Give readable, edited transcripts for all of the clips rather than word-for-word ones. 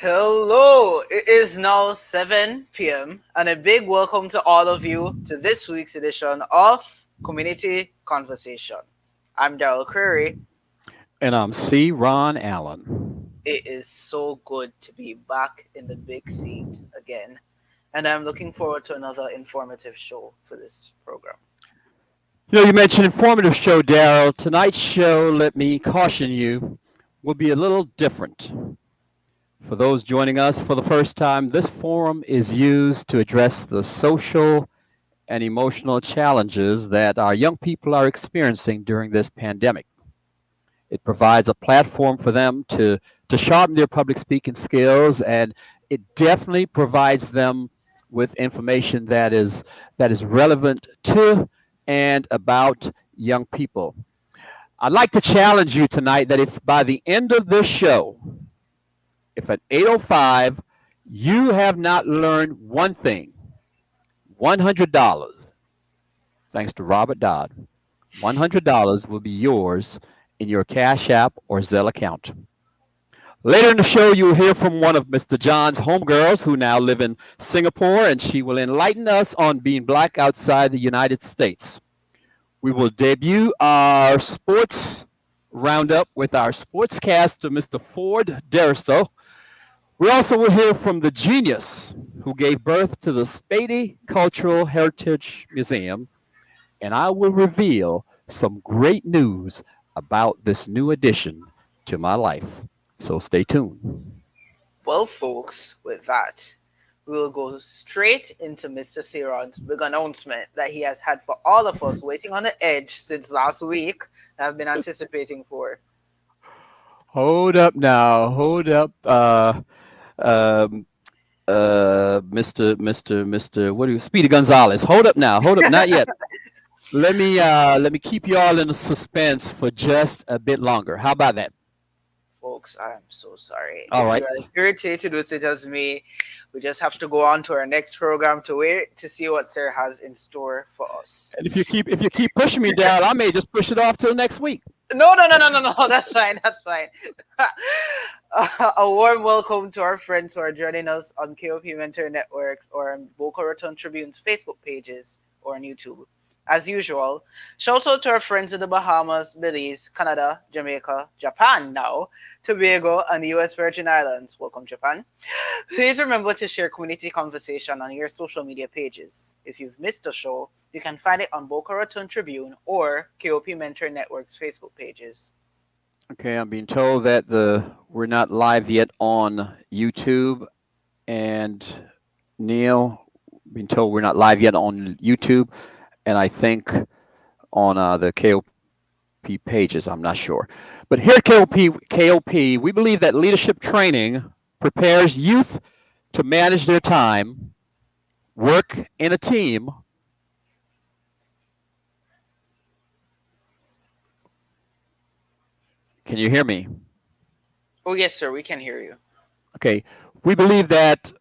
Hello, it is now 7 p.m. and a big welcome to all of you to this week's edition of Community Conversation. I'm Daryl Curry. And I'm C. Ron Allen. It is so good to be back in the big seat again, and I'm looking forward to another informative show for this program. You mentioned informative show, Daryl. Tonight's show, let me caution you, will be a little different. For those joining us for the first time, this forum is used to address the social and emotional challenges that our young people are experiencing during this pandemic. It provides a platform for them to sharpen their public speaking skills, and it definitely provides them with information that is relevant to and about young people. I'd like to challenge you tonight that if by the end of this show, if at 8:05 you have not learned one thing, $100, thanks to Robert Dodd, $100 will be yours in your Cash App or Zelle account. Later in the show, you will hear from one of Mr. John's homegirls who now live in Singapore, and she will enlighten us on being black outside the United States. We will debut our sports roundup with our sportscaster, Mr. Ford Deristo. We also will hear from the genius who gave birth to the Spady Cultural Heritage Museum, and I will reveal some great news about this new addition to my life. So stay tuned. Well, folks, with that, we'll go straight into Mr. Siron's big announcement that he has had for all of us waiting on the edge since last week that have been anticipating for. Hold up now. Hold up. Um, Mr. What are you, Speedy Gonzalez? Hold up now. Hold up. Not yet. Let me keep you all in suspense for just a bit longer. How about that? Folks, I am so sorry. All If right. you're as irritated with it as me, we just have to go on to our next program to wait to see what Sir has in store for us. And if you keep pushing me down, I may just push it off till next week. No, no, no, no, no, no. That's fine. That's fine. A warm welcome to our friends who are joining us on KOP Mentor Networks or on Boca Raton Tribune's Facebook pages or on YouTube. As usual, shout out to our friends in the Bahamas, Belize, Canada, Jamaica, Japan now, Tobago, and the US Virgin Islands. Welcome, Japan. Please remember to share community conversation on your social media pages. If you've missed the show, you can find it on Boca Raton Tribune or KOP Mentor Network's Facebook pages. Okay, I'm being told that the we're not live yet on YouTube, and Neil being told we're not live yet on YouTube, and I think on the KOP pages. I'm not sure, but here at KOP, we believe that leadership training prepares youth to manage their time, work in a team. Can you hear me? Oh, yes, sir, we can hear you. Okay, we believe that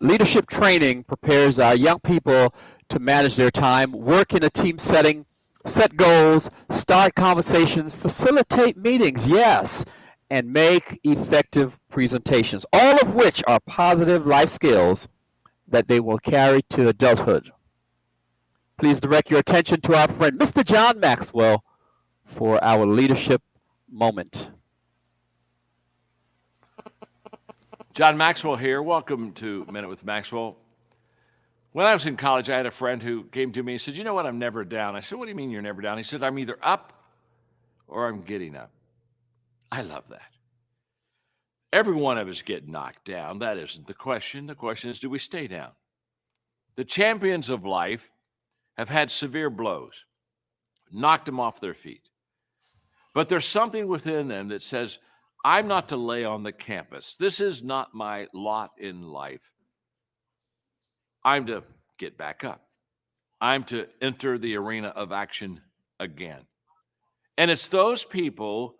leadership training prepares our young people to manage their time, work in a team setting, set goals, start conversations, facilitate meetings, yes, and make effective presentations, all of which are positive life skills that they will carry to adulthood. Please direct your attention to our friend, Mr. John Maxwell, for our leadership moment. John Maxwell here. Welcome to Minute with Maxwell. When I was in college, I had a friend who came to me and said, "You know what? I'm never down." I said, "What do you mean you're never down?" He said, "I'm either up or I'm getting up." I love that. Every one of us get knocked down. That isn't the question. The question is, do we stay down? The champions of life have had severe blows, knocked them off their feet. But there's something within them that says, I'm not to lay on the campus. This is not my lot in life. I'm to get back up. I'm to enter the arena of action again. And it's those people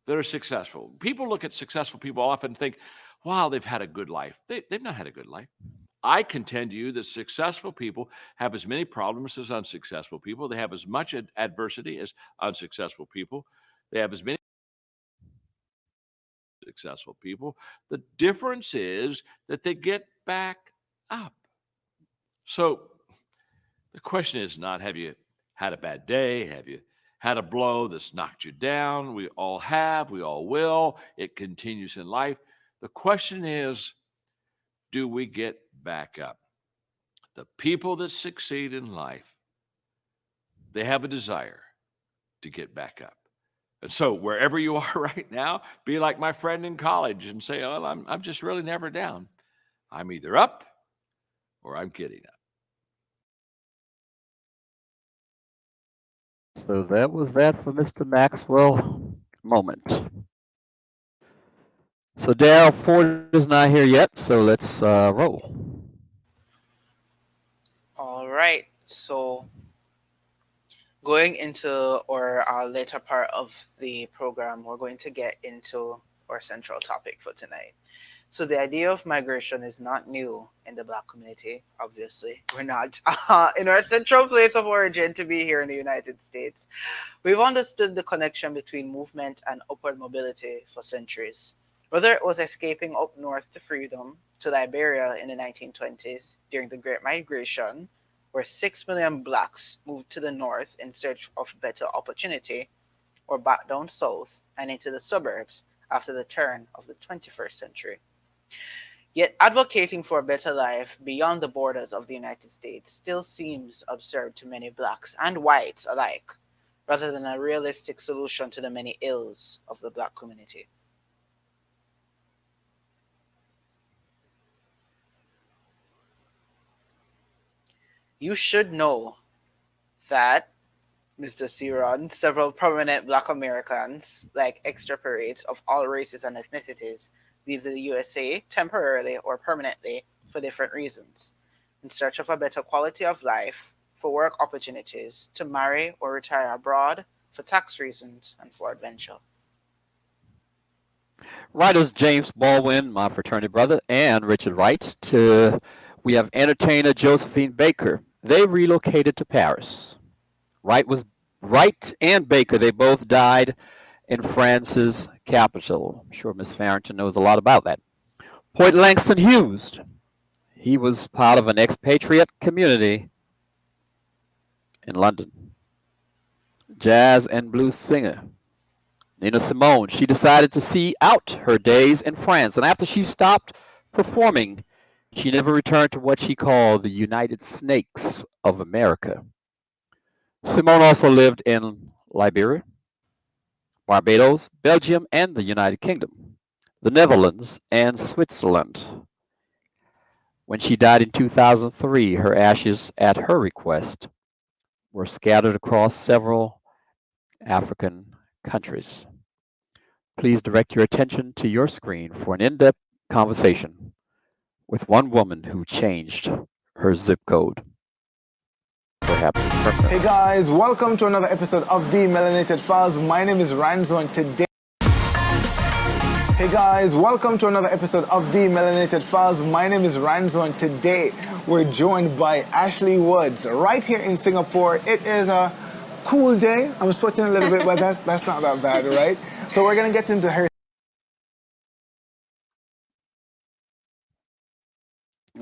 that are successful. People look at successful people often think, wow, they've had a good life. They've not had a good life. I contend to you that successful people have as many problems as unsuccessful people. They have as much adversity as unsuccessful people. They have as many successful people. The difference is that they get back up. So the question is not, have you had a bad day? Have you had a blow that's knocked you down? We all have, we all will. It continues in life. The question is, do we get back up? The people that succeed in life, they have a desire to get back up. And so wherever you are right now, be like my friend in college and say, oh, I'm just really never down. I'm either up or I'm getting up. So that was that for Mr. Maxwell moment. So Daryl Ford is not here yet, so let's roll. All right. So going into our later part of the program, we're going to get into our central topic for tonight. So the idea of migration is not new in the Black community, obviously. We're not in our central place of origin to be here in the United States. We've understood the connection between movement and upward mobility for centuries. Whether it was escaping up north to freedom, to Liberia in the 1920s during the Great Migration, where 6 million blacks moved to the north in search of better opportunity, or back down south and into the suburbs after the turn of the 21st century. Yet advocating for a better life beyond the borders of the United States still seems absurd to many blacks and whites alike, rather than a realistic solution to the many ills of the Black community. You should know that, Mr. Ciron, several prominent Black Americans, like expatriates of all races and ethnicities, leave the USA temporarily or permanently for different reasons, in search of a better quality of life, for work opportunities, to marry or retire abroad, for tax reasons, and for adventure. Writers James Baldwin, my fraternity brother, and Richard Wright. We have entertainer Josephine Baker. They relocated to Paris. Wright and Baker, they both died in France's capital. I'm sure Miss Farrington knows a lot about that. Point Langston Hughes. He was part of an expatriate community in London. Jazz and blues singer Nina Simone. She decided to see out her days in France, and after she stopped performing, she never returned to what she called the United Snakes of America. Simone also lived in Liberia, Barbados, Belgium, and the United Kingdom, the Netherlands, and Switzerland. When she died in 2003, her ashes, at her request, were scattered across several African countries. Please direct your attention to your screen for an in-depth conversation with one woman who changed her zip code. Perhaps permanently. Hey guys, welcome to another episode of the Melanated Files. My name is Ranzo, and today... Hey guys, welcome to another episode of the Melanated Files. My name is Ranzo, and today we're joined by Ashley Woods right here in Singapore. It is a cool day. I'm sweating a little bit, but that's not that bad, right? So we're gonna get into her.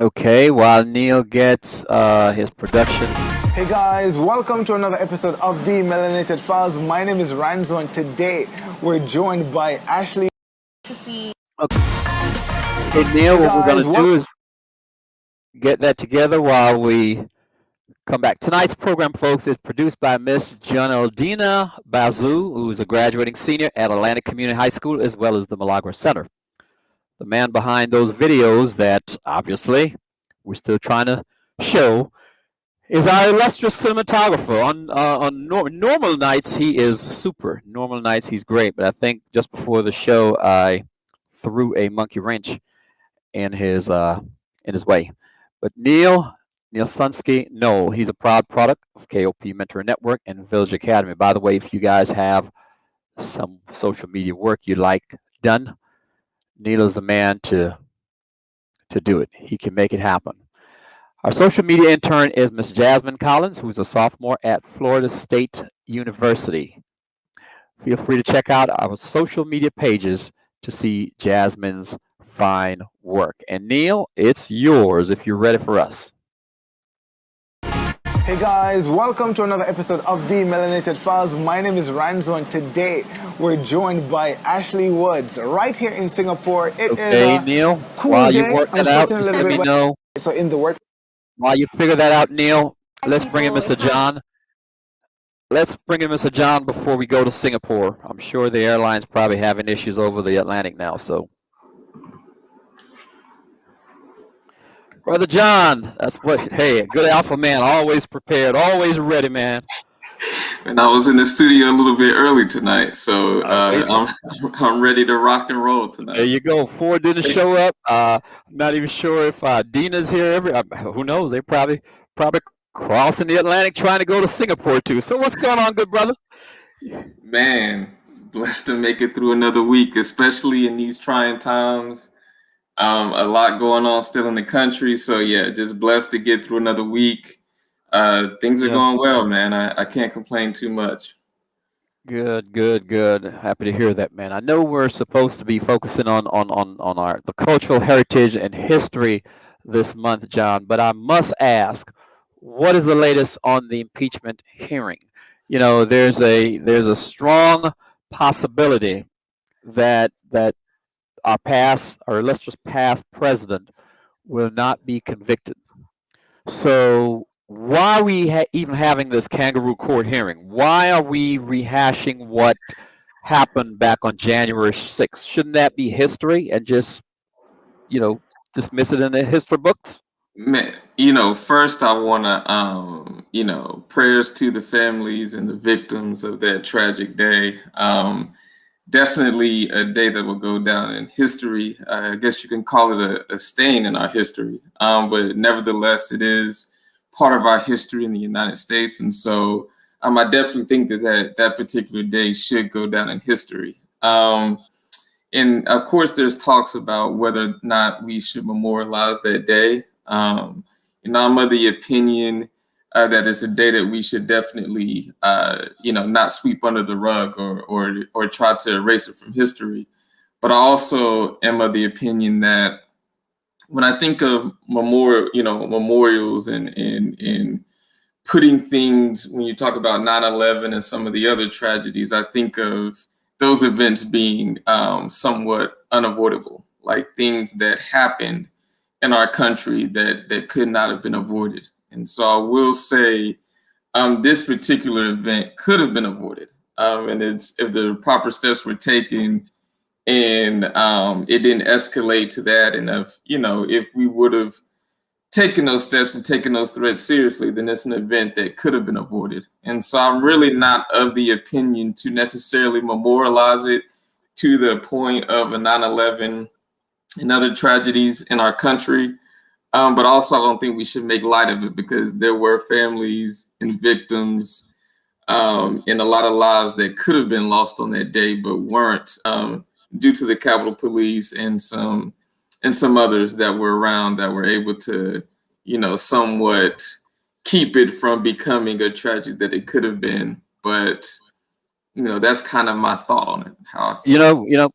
Okay, while Neil gets his production. Hey guys, welcome to another episode of the Melanated Files. My name is Ranzo, and today we're joined by Ashley. Okay, Neil, what we're going to do is get that together while we come back. Tonight's program, folks, is produced by Miss Jonaldina Bazoo, who is a graduating senior at Atlantic Community High School, as well as the Milagro Center. The man behind those videos that, obviously, we're still trying to show is our illustrious cinematographer. On normal nights, he is super. Normal nights, he's great. But I think just before the show, I threw a monkey wrench in his way. But Neil Sunsky, no, he's a proud product of KOP Mentor Network and Village Academy. By the way, if you guys have some social media work you'd like done, Neil is the man to do it. He can make it happen. Our social media intern is Miss Jasmine Collins, who's a sophomore at Florida State University. Feel free to check out our social media pages to see Jasmine's fine work. And Neil, it's yours if you're ready for us. Hey guys, welcome to another episode of the Melanated Files. My name is Ranzo, and today we're joined by Ashley Woods right here in Singapore. It is a Neil, cool while day. you work I'm that out, sweating a just little let me bit, know. so in the work. While you figure that out, Neil, let's bring in people, Mr. John. Let's bring in Mr. John before we go to Singapore. I'm sure the airline's probably having issues over the Atlantic now, so. Brother John, that's what, hey, a good alpha man, always prepared, always ready, man. And I was in the studio a little bit early tonight, so I'm ready to rock and roll tonight. There you go. Ford didn't show up. I'm not even sure if Dina's here. Who knows? They probably crossing the Atlantic trying to go to Singapore too. So what's going on, good brother? Man, blessed to make it through another week, especially in these trying times. A lot going on still in the country, so yeah, just blessed to get through another week. Things are going well, man. I can't complain too much. Good. Happy to hear that, man. I know we're supposed to be focusing on the cultural heritage and history this month, John, but I must ask, what is the latest on the impeachment hearing? You know, there's a strong possibility that our past, or let's just past president, will not be convicted. So why are we even having this kangaroo court hearing? Why are we rehashing what happened back on January 6th? Shouldn't that be history and just, dismiss it in the history books? Man, first I want to, prayers to the families and the victims of that tragic day. Definitely a day that will go down in history. I guess you can call it a stain in our history. But nevertheless, it is part of our history in the United States. And so I definitely think that particular day should go down in history. And of course, there's talks about whether or not we should memorialize that day. I'm of the opinion that it's a day that we should definitely, not sweep under the rug or try to erase it from history. But I also am of the opinion that when I think of memorials and putting things, when you talk about 9/11 and some of the other tragedies, I think of those events being somewhat unavoidable, like things that happened in our country that could not have been avoided. And so I will say this particular event could have been avoided. And it's if the proper steps were taken and it didn't escalate to that. And if we would have taken those steps and taken those threats seriously, then it's an event that could have been avoided. And so I'm really not of the opinion to necessarily memorialize it to the point of a 9/11 and other tragedies in our country. But also, I don't think we should make light of it because there were families and victims and a lot of lives that could have been lost on that day, but weren't due to the Capitol Police and some others that were around that were able to, somewhat keep it from becoming a tragedy that it could have been. But, that's kind of my thought on it. How I feel.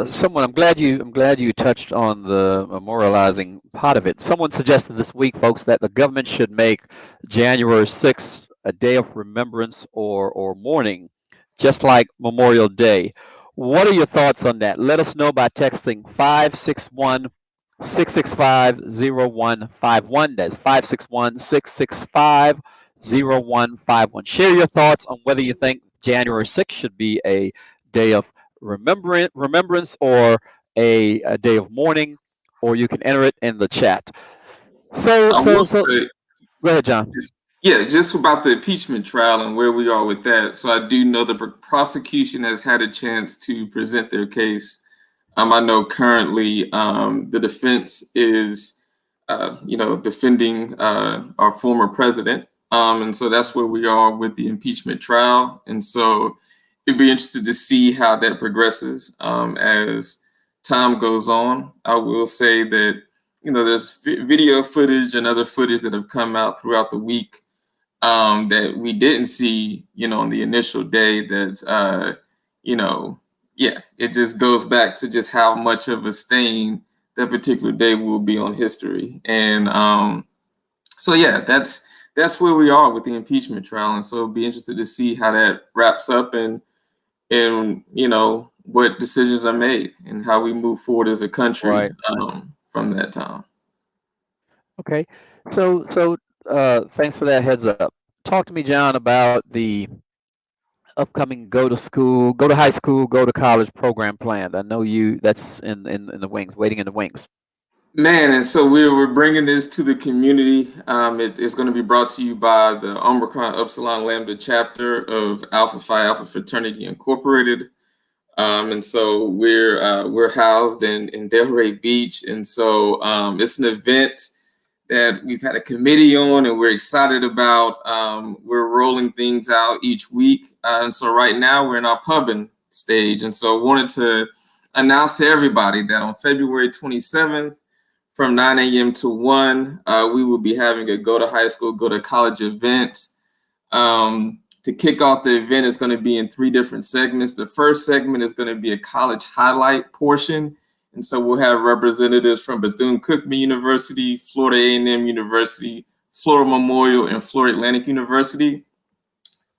Someone, I'm glad you touched on the memorializing part of it. Someone suggested this week, folks, that the government should make January 6th a day of remembrance or mourning, just like Memorial Day. What are your thoughts on that? Let us know by texting 561-665-0151. That's 561-665-0151. Share your thoughts on whether you think January 6th should be a day of remembrance or a day of mourning, or you can enter it in the chat. So go ahead, John. Yeah, just about the impeachment trial and where we are with that. So I do know the prosecution has had a chance to present their case. I know currently the defense is, defending our former president. And so that's where we are with the impeachment trial. And so it'd be interesting to see how that progresses as time goes on. I will say that, there's video footage and other footage that have come out throughout the week that we didn't see, on the initial day that, yeah, it just goes back to just how much of a stain that particular day will be on history. And so yeah, that's where we are with the impeachment trial. And so it'll be interested to see how that wraps up and what decisions are made and how we move forward as a country Right. from that time. Okay. So thanks for that heads up. Talk to me, John, about the upcoming go to high school, go to college program plan. I know that's in the wings, waiting in the wings. Man, and so we're bringing this to the community. It's going to be brought to you by the Omicron Upsilon Lambda chapter of Alpha Phi Alpha Fraternity Incorporated. And so we're housed in Delray Beach, and so it's an event that we've had a committee on, and we're excited about. We're rolling things out each week, and so right now we're in our pubbing stage, and so I wanted to announce to everybody that on February 27th, from 9 a.m. to 1, we will be having a go to high school, go to college event. To kick off the event is going to be in 3 different segments. The first segment is going to be a college highlight portion. And so we'll have representatives from Bethune-Cookman University, Florida A&M University, Florida Memorial, and Florida Atlantic University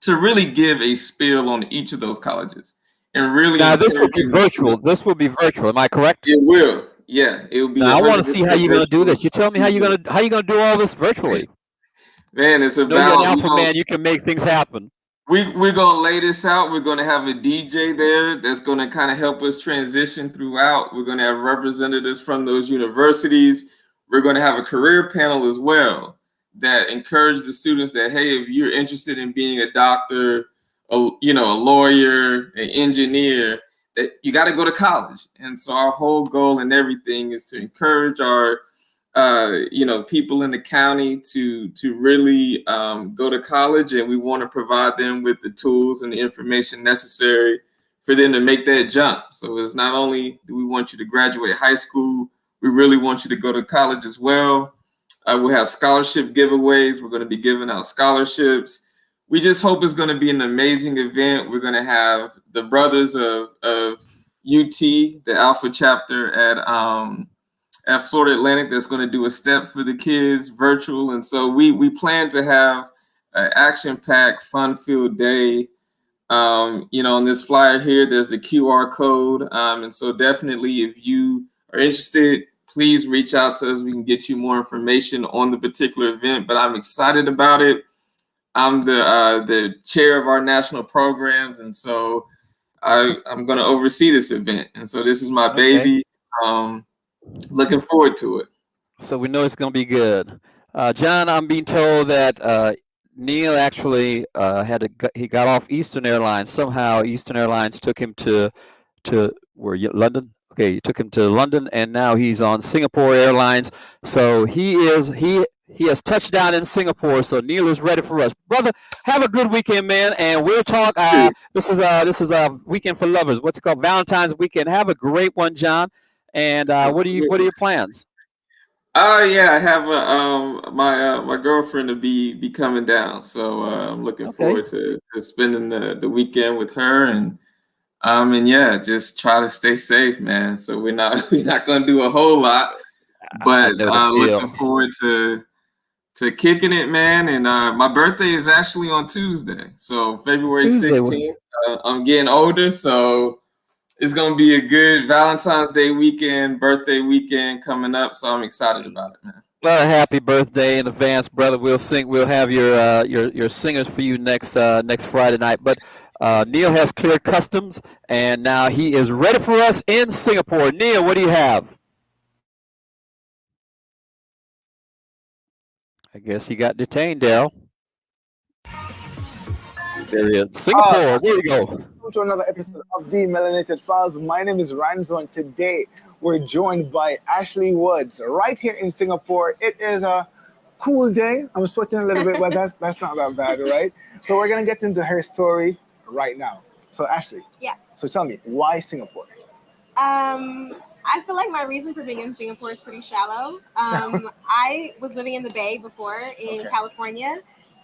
to really give a spiel on each of those colleges. And really, now this will be virtual. This will be virtual. Am I correct? It will. Yeah, it will be. Now I want to see how you're going to do this. You tell me how you're going to do all this virtually. Man, it's about. You're an alpha man. You can make things happen. We're gonna lay this out. We're gonna have a DJ there that's gonna kind of help us transition throughout. We're gonna have representatives from those universities. We're gonna have a career panel as well that encourage the students that, hey, if you're interested in being a doctor, a lawyer, an engineer, that you got to go to college. And so our whole goal and everything is to encourage our people in the county to really go to college, and we want to provide them with the tools and the information necessary for them to make that jump. So it's not only do we want you to graduate high school, we really want you to go to college as well. We'll have scholarship giveaways. We're going to be giving out scholarships. We just hope it's going to be an amazing event. We're going to have the brothers of UT, the Alpha chapter at Florida Atlantic, that's going to do a step for the kids, virtual. And so we plan to have an action-packed, fun-filled day. On this flyer here, there's the QR code. And so definitely, if you are interested, please reach out to us. We can get you more information on the particular event, but I'm excited about it. I'm the chair of our national programs, and so I'm going to oversee this event. And so this is my baby. Looking forward to it. So we know it's going to be good. John, I'm being told that Neil actually he got off Eastern Airlines. Somehow Eastern Airlines took him to London. Okay, he took him to London, and now he's on Singapore Airlines. So he has touched down in Singapore. So Neil is ready for us, brother. Have a good weekend, man, and we'll talk. This is a weekend for lovers. What's it called? Valentine's weekend. Have a great one, John. And what are your plans? Yeah, I have my girlfriend to be coming down, so I'm looking forward to spending the weekend with her, and yeah, just try to stay safe, man. So we're not gonna do a whole lot, but looking forward to kicking it, man. And my birthday is actually on Tuesday, so February 16th. I'm getting older, so it's going to be a good Valentine's Day weekend, birthday weekend coming up. So I'm excited about it, man. Well, happy birthday in advance, brother. We'll have your singers for you next Friday night. But Neil has cleared customs, and now he is ready for us in Singapore. Neil, what do you have? I guess he got detained, Daryl. There he is. Singapore, where we go? Welcome to another episode of the Melanated Files. My name is Ranzo, and today we're joined by Ashley Woods right here in Singapore. It is a cool day. I'm sweating a little bit, but that's not that bad, right? So we're gonna get into her story right now. So Ashley, so tell me, why Singapore? I feel like my reason for being in Singapore is pretty shallow. I was living in the Bay before in California,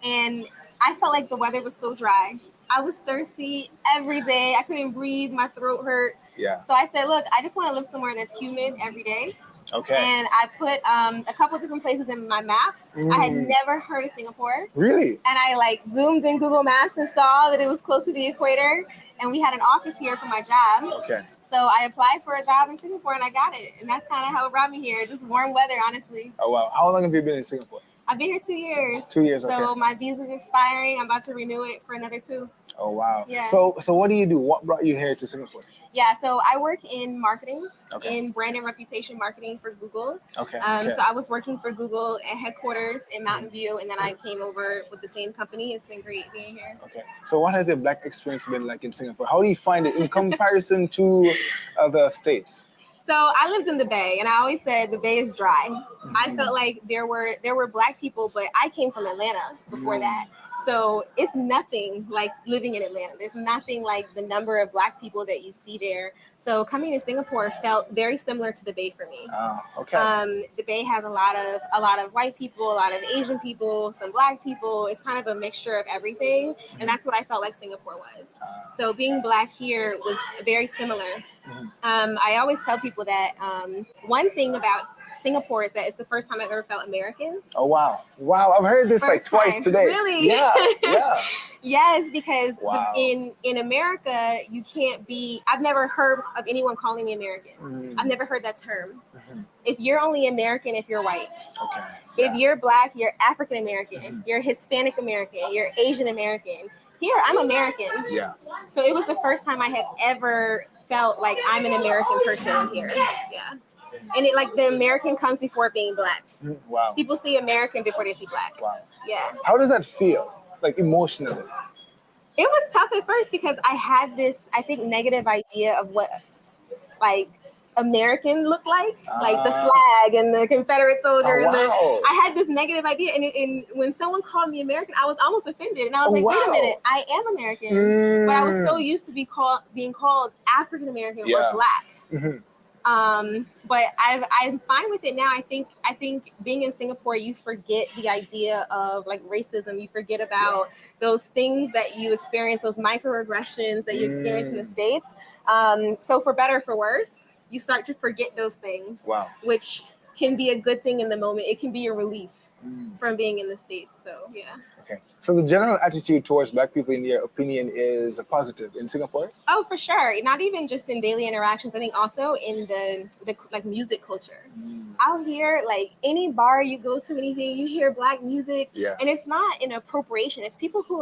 and I felt like the weather was so dry. I was thirsty every day. I couldn't breathe. My throat hurt. Yeah. So I said, look, I just want to live somewhere that's humid every day. Okay. And I put a couple different places in my map. I had never heard of Singapore. Really? And I like zoomed in Google Maps and saw that it was close to the equator. And we had an office here for my job. Okay. So I applied for a job in Singapore and I got it. And that's kind of how it brought me here. Just warm weather, honestly. Oh, wow. How long have you been in Singapore? I've been here 2 years. 2 years, So okay. my visa's expiring. I'm about to renew it for another 2. Oh, wow. Yeah. So what do you do? What brought you here to Singapore? Yeah, so I work in marketing, Okay. in brand and reputation marketing for Google. Okay. So I was working for Google at headquarters in Mountain View, and then I came over with the same company. It's been great being here. Okay. So what has your Black experience been like in Singapore? How do you find it in comparison to other states? So I lived in the Bay, and I always said the Bay is dry. I felt like there were Black people, but I came from Atlanta before that. So it's nothing like living in Atlanta. There's nothing like the number of Black people that you see there. So coming to Singapore felt very similar to the Bay for me. Oh, okay. The Bay has a lot of white people, a lot of Asian people, some Black people. It's kind of a mixture of everything, and that's what I felt like Singapore was. So being Black here was very similar. I always tell people that one thing about Singapore is that it's the first time I've ever felt American. Oh, wow. Wow. I've heard this like First twice time. today. Really? Yeah. Yeah. Yes, because Wow. in America, you can't be, I've never heard of anyone calling me American. I've never heard that term. If you're only American, if you're white. Okay. If you're Black, you're African American. You're Hispanic American. You're Asian American. Here, I'm American. Yeah. So it was the first time I had ever felt like I'm an American person here. Yeah. And it like the American comes before being Black. Wow. People see American before they see Black. Wow. Yeah. How does that feel? Like emotionally? It was tough at first because I had this, I think, negative idea of what like American looked like the flag and the Confederate soldier. Oh, And wow. I had this negative idea. And when someone called me American, I was almost offended. And I was Oh, like, wait a wow. minute, I am American. But I was so used to being called African American Yeah. or Black. Mhm. But I'm fine with it now. I think being in Singapore, you forget the idea of like racism. You forget about those things that you experience, those microaggressions that you experience in the States. So for better or for worse, you start to forget those things, Wow. which can be a good thing in the moment. It can be a relief from being in the States. So yeah. Okay. So the general attitude towards Black people, in your opinion, is positive in Singapore? Oh, for sure. Not even just in daily interactions. I think also in the like music culture. Out here, like any bar you go to, anything, you hear Black music. Yeah. And it's not an appropriation. It's people who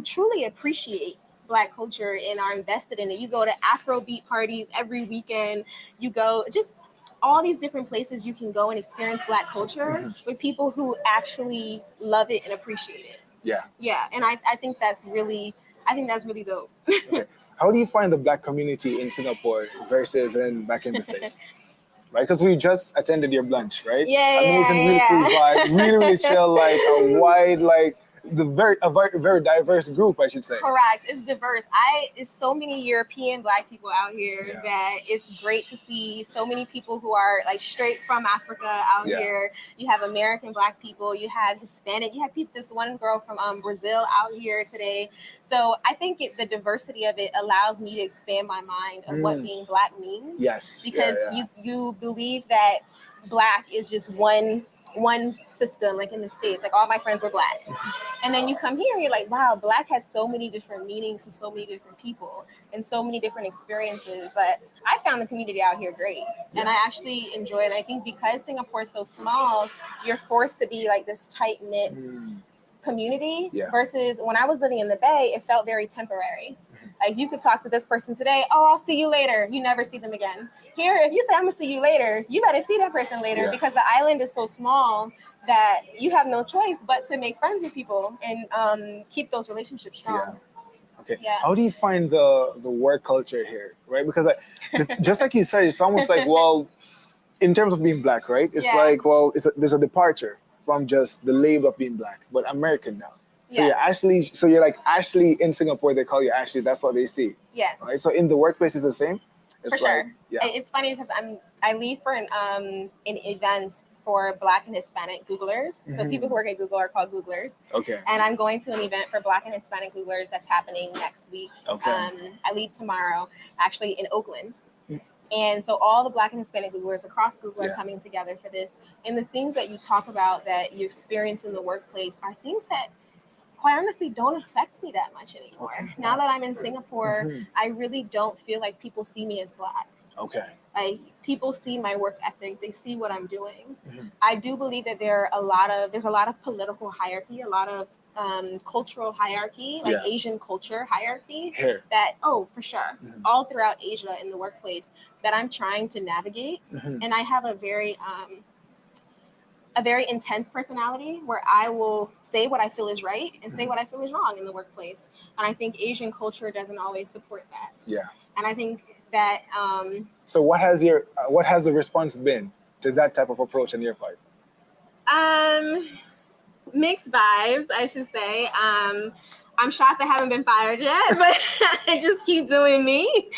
truly appreciate Black culture and are invested in it. You go to Afrobeat parties every weekend. You go just all these different places you can go and experience Black culture with people who actually love it and appreciate it. Yeah. Yeah. And I think that's really dope. Okay. How do you find the Black community in Singapore versus back in the States? Right, because we just attended your lunch, right? Yeah, Amazing, really cool vibe, really chill, like a wide, like a very diverse group, I should say. Correct. It's diverse. It's so many European Black people out here Yeah. that it's great to see so many people who are like straight from Africa out Yeah. here. You have American Black people, you have Hispanic, you have this one girl from Brazil out here today. So I think the diversity of it allows me to expand my mind of what being Black means. Yes. Because yeah. you believe that Black is just one system, like in the States, like all my friends were Black. And then you come here and you're like, wow, Black has so many different meanings and so many different people and so many different experiences that I found the community out here great. And I actually enjoy it. And I think because Singapore is so small, you're forced to be like this tight-knit community versus when I was living in the Bay, it felt very temporary. Like you could talk to this person today, oh, I'll see you later. You never see them again. Here, if you say, I'm gonna see you later, you better see that person later because the island is so small that you have no choice but to make friends with people and keep those relationships strong. Okay. Yeah. How do you find the work culture here, right? Because just like you said, it's almost like, well, in terms of being Black, right? It's like, well, there's a departure from just the label of being Black, but American now. So you're like Ashley in Singapore, they call you Ashley. That's what they see. Yes. Right. So in the workplace, it's the same. It's For sure. Yeah. It's funny because I leave for an event for Black and Hispanic Googlers. So people who work at Google are called Googlers. Okay. And I'm going to an event for Black and Hispanic Googlers that's happening next week. Okay. I leave tomorrow, actually in Oakland. And so all the Black and Hispanic Googlers across Google are coming together for this. And the things that you talk about that you experience in the workplace are things that, quite honestly, don't affect me that much anymore. Okay. Now that I'm in Singapore, I really don't feel like people see me as Black. Okay. Like, people see my work ethic, they see what I'm doing. I do believe that there's a lot of political hierarchy, a lot of cultural hierarchy, like Asian culture hierarchy. Here. That, for sure, all throughout Asia in the workplace that I'm trying to navigate. And I have a very intense personality where I will say what I feel is right and say what I feel is wrong in the workplace. And I think Asian culture doesn't always support that. Yeah. And I think that So what has the response been to that type of approach on your part? mixed vibes, I should say. I'm shocked I haven't been fired yet, but I just keep doing me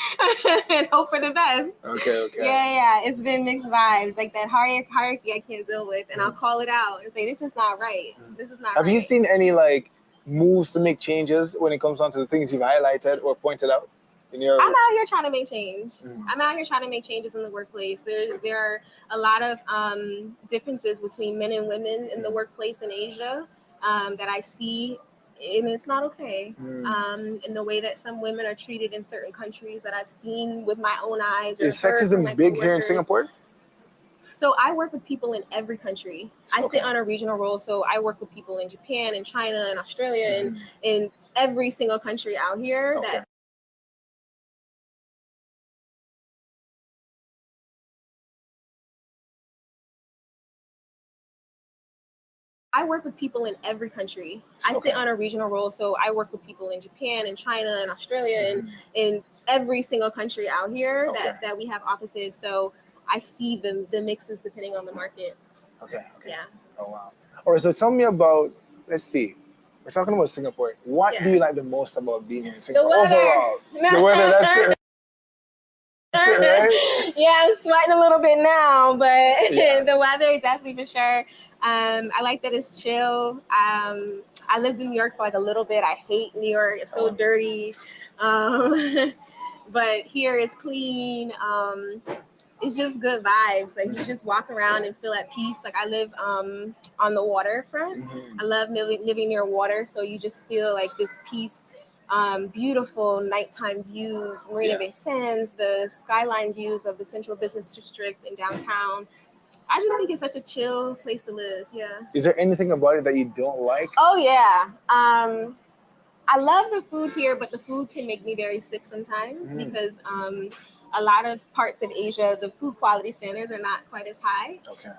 and hope for the best. Okay. Yeah. It's been mixed vibes. Like that hierarchy I can't deal with. And I'll call it out and say, this is not right. This is not right. Have you seen any like moves to make changes when it comes down to the things you've highlighted or pointed out in your... I'm out here trying to make change. I'm out here trying to make changes in the workplace. There are a lot of differences between men and women in the workplace in Asia that I see, and it's not okay. In the way that some women are treated in certain countries that I've seen with my own eyes. Is sexism big here in Singapore? So I work with people in every country. I sit on a regional role, so I work with people in Japan and China and Australia and in every single country out here that I work with people in every country. I sit on a regional role, so I work with people in Japan and China and Australia and in every single country out here that we have offices. So I see the mixes depending on the market. Okay. Yeah. Oh, wow. All right, so tell me about, let's see. We're talking about Singapore. What do you like the most about being here in Singapore? The weather. Overall. The weather, that's it. That's it, right? Yeah, I'm sweating a little bit now, but the weather, definitely for sure. I like that it's chill. I lived in New York for like a little bit. I hate New York. It's so dirty. But here it's clean. It's just good vibes. Like you just walk around and feel at peace. Like I live on the waterfront. I love living near water. So you just feel like this peace. Beautiful nighttime views, Marina Bay Sands, the skyline views of the Central Business District in downtown. I just think it's such a chill place to live. Yeah. Is there anything about it that you don't like? Oh yeah. I love the food here, but the food can make me very sick sometimes because a lot of parts of Asia, the food quality standards are not quite as high. Okay.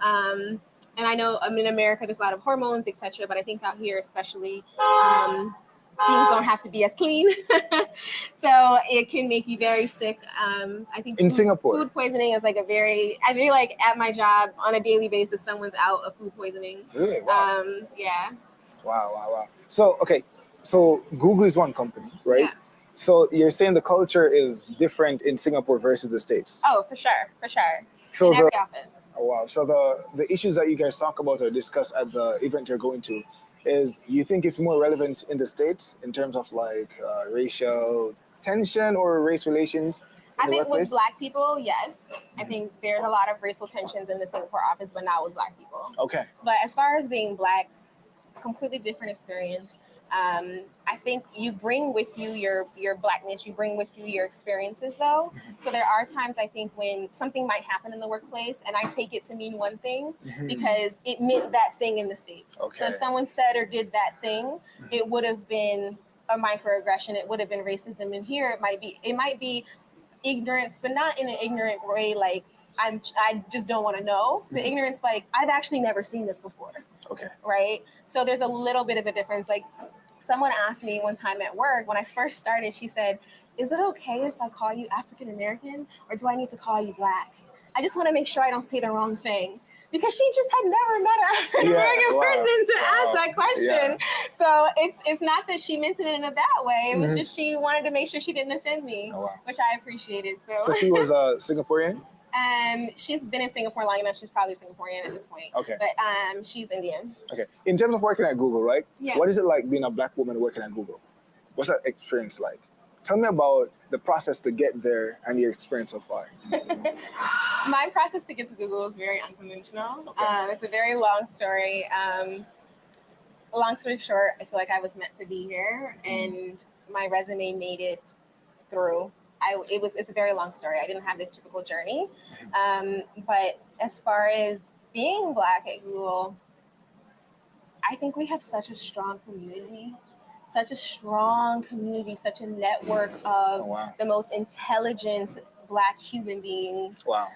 And I know in America there's a lot of hormones, etc. But I think out here especially, things don't have to be as clean. So it can make you very sick. I think in Singapore, food poisoning is like I feel like at my job on a daily basis, someone's out of food poisoning. Really? Wow. Yeah. Wow. So, okay. So Google is one company, right? Yeah. So you're saying the culture is different in Singapore versus the States? Oh, for sure. So in every office. Oh, wow. So the issues that you guys talk about or discuss at the event you're going to, is you think it's more relevant in the States in terms of like racial tension or race relations in the think workplace? with Black people, yes. I think there's a lot of racial tensions in the Singapore office, but not with Black people. Okay. But as far as being Black, completely different experience. I think you bring with you your Blackness, you bring with you your experiences though. So there are times I think when something might happen in the workplace and I take it to mean one thing because it meant that thing in the States. Okay. So if someone said or did that thing, it would have been a microaggression, it would have been racism. And here it might be ignorance, but not in an ignorant way like I just don't want to know. The ignorance like I've actually never seen this before. Okay. Right? So there's a little bit of a difference. Like someone asked me one time at work when I first started, she said, is it okay if I call you African American or do I need to call you Black? I just want to make sure I don't say the wrong thing. Because she just had never met an African American person to ask that question. So it's not that she meant it in a bad way. It was just she wanted to make sure she didn't offend me, which I appreciated. So she was a Singaporean? She's been in Singapore long enough. She's probably Singaporean at this point. Okay. But she's Indian. Okay. In terms of working at Google, right? Yeah. What is it like being a Black woman working at Google? What's that experience like? Tell me about the process to get there and your experience so far. My process to get to Google is very unconventional. Okay. It's a very long story. Long story short, I feel like I was meant to be here, and my resume made it through. It's a very long story. I didn't have the typical journey, but as far as being Black at Google, I think we have such a strong community. Such a strong community, such a network of the most intelligent Black human beings. Wow.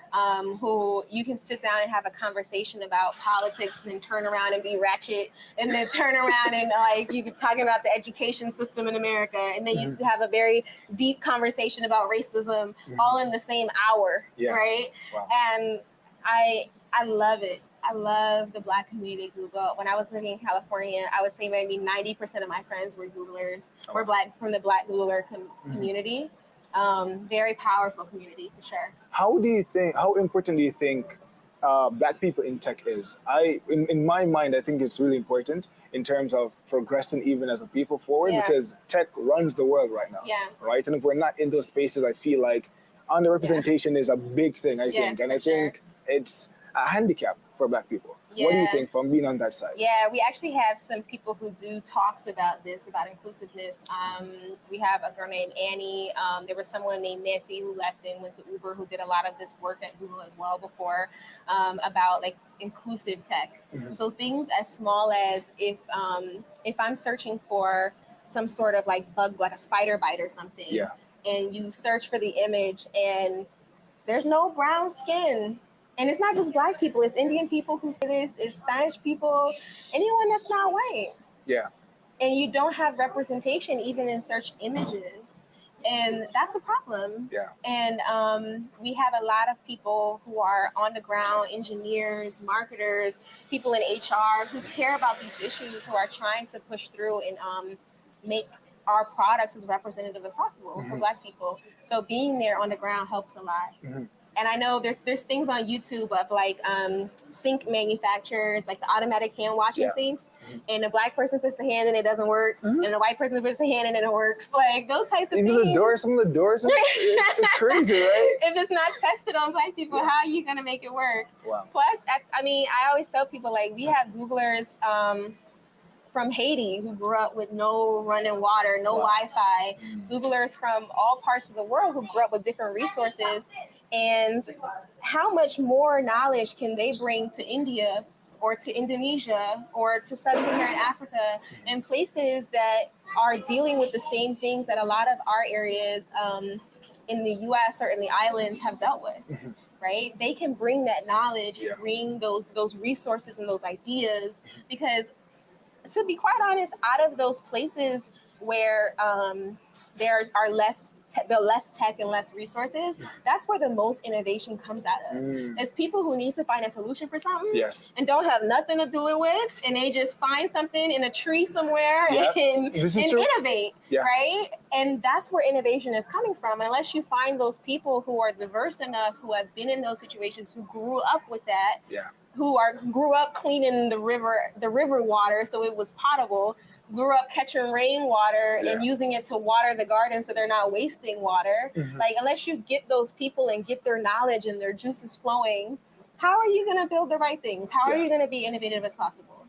Who you can sit down and have a conversation about politics and then turn around and be ratchet and then turn around and like you be talking about the education system in America and then you have a very deep conversation about racism all in the same hour, right? Wow. And I love it. I love the Black community at Google. When I was living in California, I would say maybe 90% of my friends were Googlers, were Black from the Black Googler community. Very powerful community for sure. How important do you think Black people in tech is? In my mind, I think it's really important in terms of progressing even as a people forward because tech runs the world right now. Yeah. Right? And if we're not in those spaces, I feel like underrepresentation is a big thing, I think. And I think it's a handicap for Black people. What do you think from being on that side? Yeah, we actually have some people who do talks about this, about inclusiveness. We have a girl named Annie. There was someone named Nancy who left and went to Uber who did a lot of this work at Google as well before about like inclusive tech. So things as small as if I'm searching for some sort of like bug, like a spider bite or something, and you search for the image and there's no brown skin. And it's not just Black people, it's Indian people who say this, it's Spanish people, anyone that's not white. Yeah. And you don't have representation even in search images. And that's a problem. Yeah. And we have a lot of people who are on the ground, engineers, marketers, people in HR who care about these issues, who are trying to push through and make our products as representative as possible for Black people. So being there on the ground helps a lot. And I know there's things on YouTube of like sink manufacturers, like the automatic hand washing sinks, and a Black person puts the hand in, it doesn't work, and a white person puts the hand in and it works. Like those types of things. Some of the doors, it's crazy, right? If it's not tested on Black people, how are you gonna make it work? Wow. Plus, I always tell people like we have Googlers from Haiti who grew up with no running water, no Wi-Fi. Googlers from all parts of the world who grew up with different resources. And how much more knowledge can they bring to India or to Indonesia or to sub-Saharan Africa and places that are dealing with the same things that a lot of our areas in the US or in the islands have dealt with, right? They can bring that knowledge, bring those resources and those ideas, because to be quite honest, out of those places where there are less tech and less resources, that's where the most innovation comes out of. It's people who need to find a solution for something and don't have nothing to do it with, and they just find something in a tree somewhere and innovate, right? And that's where innovation is coming from. Unless you find those people who are diverse enough, who have been in those situations, who grew up with that, who grew up cleaning the river water so it was potable, grew up catching rainwater and using it to water the garden so they're not wasting water. Like, unless you get those people and get their knowledge and their juices flowing, how are you going to build the right things? How are you going to be innovative as possible?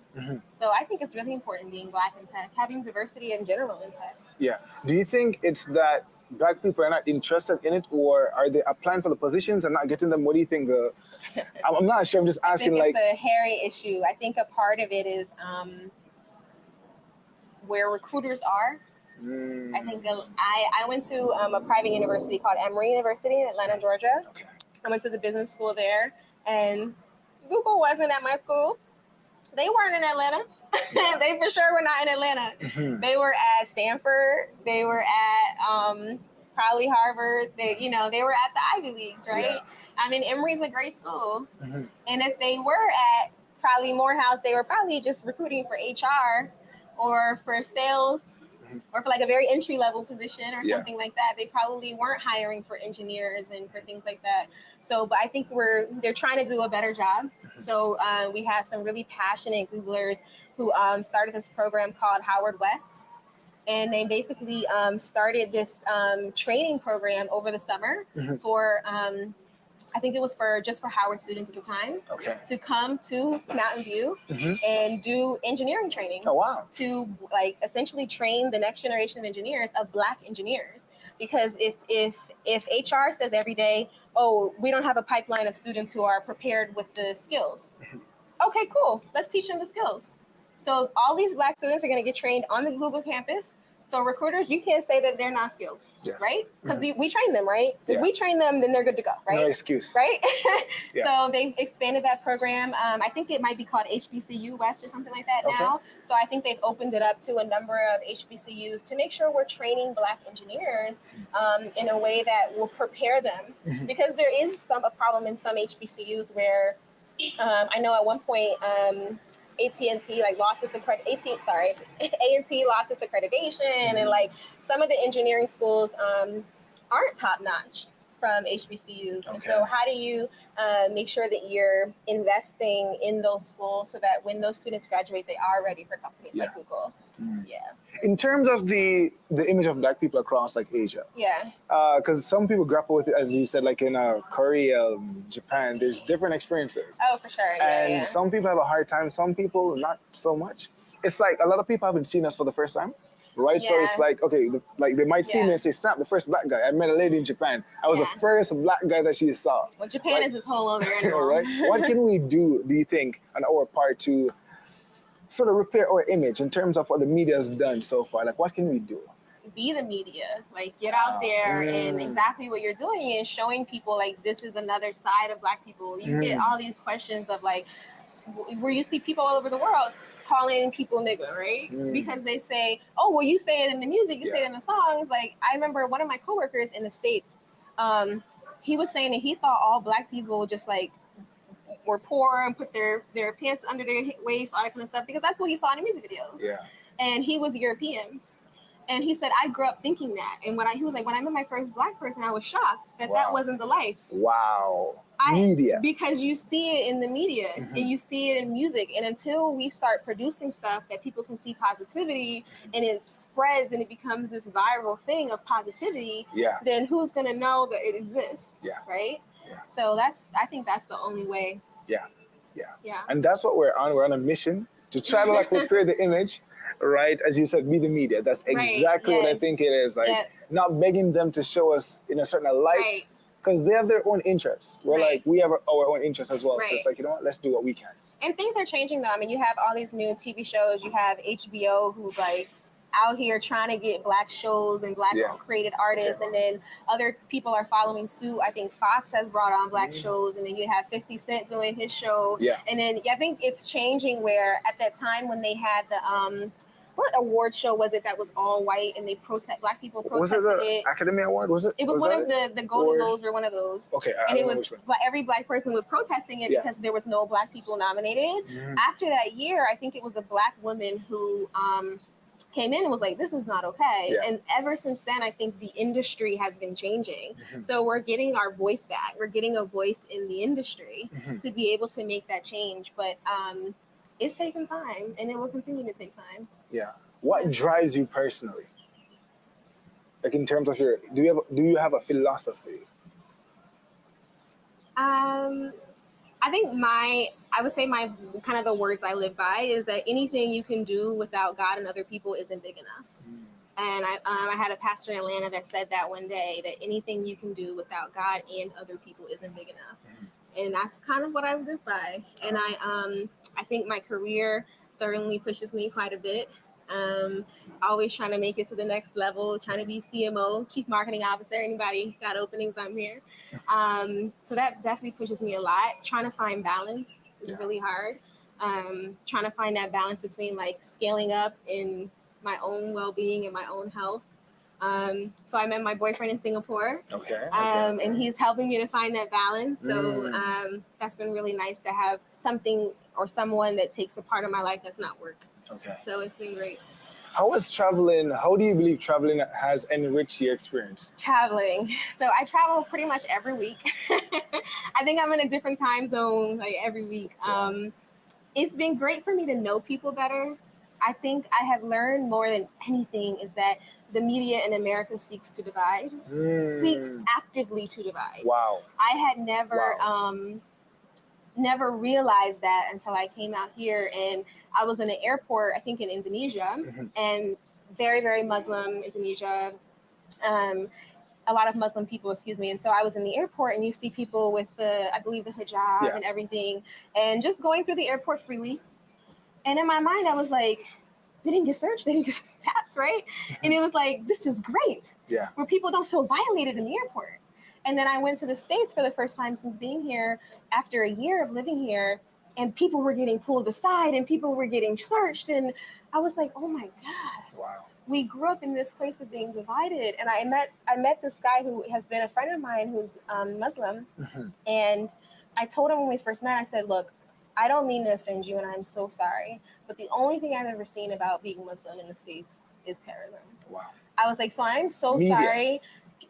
So I think it's really important being Black in tech, having diversity in general in tech. Yeah. Do you think it's that Black people are not interested in it, or are they applying for the positions and not getting them? What do you think? I'm not sure. I'm just asking. I think it's a hairy issue. I think a part of it is where recruiters are. I think I went to a private university called Emory University in Atlanta, Georgia. Okay. I went to the business school there, and Google wasn't at my school. They weren't in Atlanta. They for sure were not in Atlanta. They were at Stanford. They were at probably Harvard. They were at the Ivy Leagues, right? I mean, Emory's a great school. And if they were at probably Morehouse, they were probably just recruiting for HR or for sales or for like a very entry level position or Yeah. something like that. They probably weren't hiring for engineers and for things like that. So, but I think they're trying to do a better job. So we have some really passionate Googlers who started this program called Howard West. And they basically started this training program over the summer for, I think it was just for Howard students at the time, to come to Mountain View and do engineering training. Oh, wow. To like essentially train the next generation of engineers, of Black engineers. Because if HR says every day, oh, we don't have a pipeline of students who are prepared with the skills. Okay, cool. Let's teach them the skills. So all these Black students are going to get trained on the Google campus. So recruiters, you can't say that they're not skilled, right? Because we train them, right? If we train them, then they're good to go, right? No excuse. Right? Yeah. So they've expanded that program. I think it might be called HBCU West or something like that now. So I think they've opened it up to a number of HBCUs to make sure we're training Black engineers in a way that will prepare them. Because there is a problem in some HBCUs where I know at one point, AT&T like lost its A&T lost its accreditation, and like some of the engineering schools aren't top notch from HBCUs. And so how do you make sure that you're investing in those schools so that when those students graduate, they are ready for companies like Google? Yeah. In terms of the image of Black people across like Asia, because some people grapple with it, as you said, like in Korea, Japan, there's different experiences. Oh, for sure. And some people have a hard time, some people not so much. It's like a lot of people haven't seen us for the first time, right? So it's like, okay, like they might see me and say, snap, the first Black guy. I met a lady in Japan. I was the first Black guy that she saw. Well, Japan is this whole other animal. Right? What can we do you think, on our part to sort of repair our image in terms of what the media has done so far? Like, what can we do? Be the media, like get out there and exactly what you're doing is showing people like this is another side of Black people. You get all these questions of like, where you see people all over the world calling people nigga, right? Because they say, oh, well, you say it in the music, you say it in the songs. Like, I remember one of my coworkers in the States, he was saying that he thought all Black people just like were poor and put their pants under their waist, all that kind of stuff, because that's what he saw in the music videos. Yeah. And he was European. And he said, I grew up thinking that. And he was like, when I met my first Black person, I was shocked that that wasn't the life. Wow. Media. Because you see it in the media and you see it in music. And until we start producing stuff that people can see positivity and it spreads and it becomes this viral thing of positivity, then who's going to know that it exists? Right? So I think that's the only way. Yeah. And that's what we're on. We're on a mission to try to like repair the image, right? As you said, be the media. That's exactly what I think it is. Like not begging them to show us in a certain light, because they have their own interests. We're like, we have our own interests as well. So it's like, you know what? Let's do what we can. And things are changing though. I mean, you have all these new TV shows. You have HBO who's like out here trying to get Black shows and Black created artists, and then other people are following suit. I think Fox has brought on Black shows, and then you have 50 Cent doing his show. And then I think it's changing where at that time when they had the what award show was it that was all white and they Black people protested was it the Academy Award? Was it? It was one of the Golden Globes or one of those. Okay, and it was, but every Black person was protesting it because there was no Black people nominated. After that year, I think it was a Black woman who came in and was like, this is not okay. And ever since then, I think the industry has been changing. So we're getting our voice back. We're getting a voice in the industry to be able to make that change. But it's taking time, and it will continue to take time. Yeah. What drives you personally? Like in terms of do you have a philosophy? I think I would say my kind of the words I live by is that anything you can do without God and other people isn't big enough. And I had a pastor in Atlanta that said that one day, that anything you can do without God and other people isn't big enough. And that's kind of what I live by. And I think my career certainly pushes me quite a bit. Always trying to make it to the next level, trying to be CMO, Chief Marketing Officer. Anybody got openings, I'm here. So that definitely pushes me a lot. Trying to find balance is really hard. Trying to find that balance between like scaling up in my own well-being and my own health. So I met my boyfriend in Singapore. And he's helping me to find that balance. So that's been really nice to have something or someone that takes a part of my life that's not work. So it's been great. How do you believe traveling has enriched your experience? Traveling. So I travel pretty much every week. I think I'm in a different time zone like every week. It's been great for me to know people better. I think I have learned more than anything is that the media in America seeks to divide, seeks actively to divide. Wow. I had never never realized that until I came out here, and I was in an airport, I think in Indonesia, and very, very Muslim Indonesia, a lot of Muslim people, excuse me. And so I was in the airport, and you see people with I believe the hijab and everything, and just going through the airport freely. And in my mind, I was like, they didn't get searched, they didn't get tapped, right? And it was like, this is great, where people don't feel violated in the airport. And then I went to the States for the first time since being here after a year of living here, and people were getting pulled aside and people were getting searched. And I was like, oh my God. Wow. We grew up in this place of being divided. And I met this guy who has been a friend of mine who's Muslim. And I told him when we first met, I said, look, I don't mean to offend you and I'm so sorry, but the only thing I've ever seen about being Muslim in the States is terrorism. Wow. I was like, so I'm so sorry.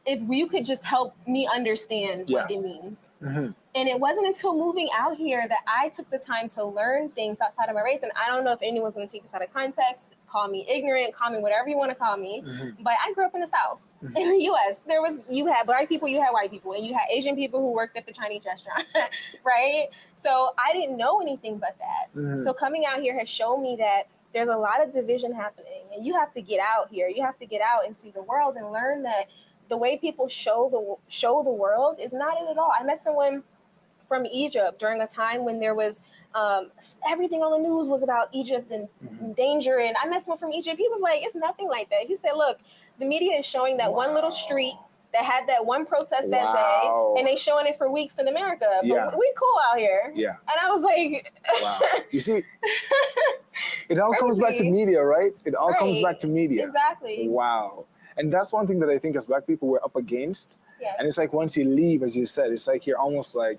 If you could just help me understand what it means. And it wasn't until moving out here that I took the time to learn things outside of my race. And I don't know if anyone's going to take this out of context, call me ignorant, call me whatever you want to call me. But I grew up in the South, in the U.S. You had Black people, you had white people, and you had Asian people who worked at the Chinese restaurant, right? So I didn't know anything but that. So coming out here has shown me that there's a lot of division happening, and you have to get out here. You have to get out and see the world and learn that the way people show the world is not it at all. I met someone from Egypt during a time when there was everything on the news was about Egypt and danger. And I met someone from Egypt. He was like, it's nothing like that. He said, look, the media is showing that one little street that had that one protest that day, and they showing it for weeks in America. But we cool out here. Yeah. And I was like, wow. You see, it all comes back to media, right? It all comes back to media. Exactly. Wow. And that's one thing that I think as Black people we're up against. Yes. And it's like once you leave, as you said, it's like you're almost like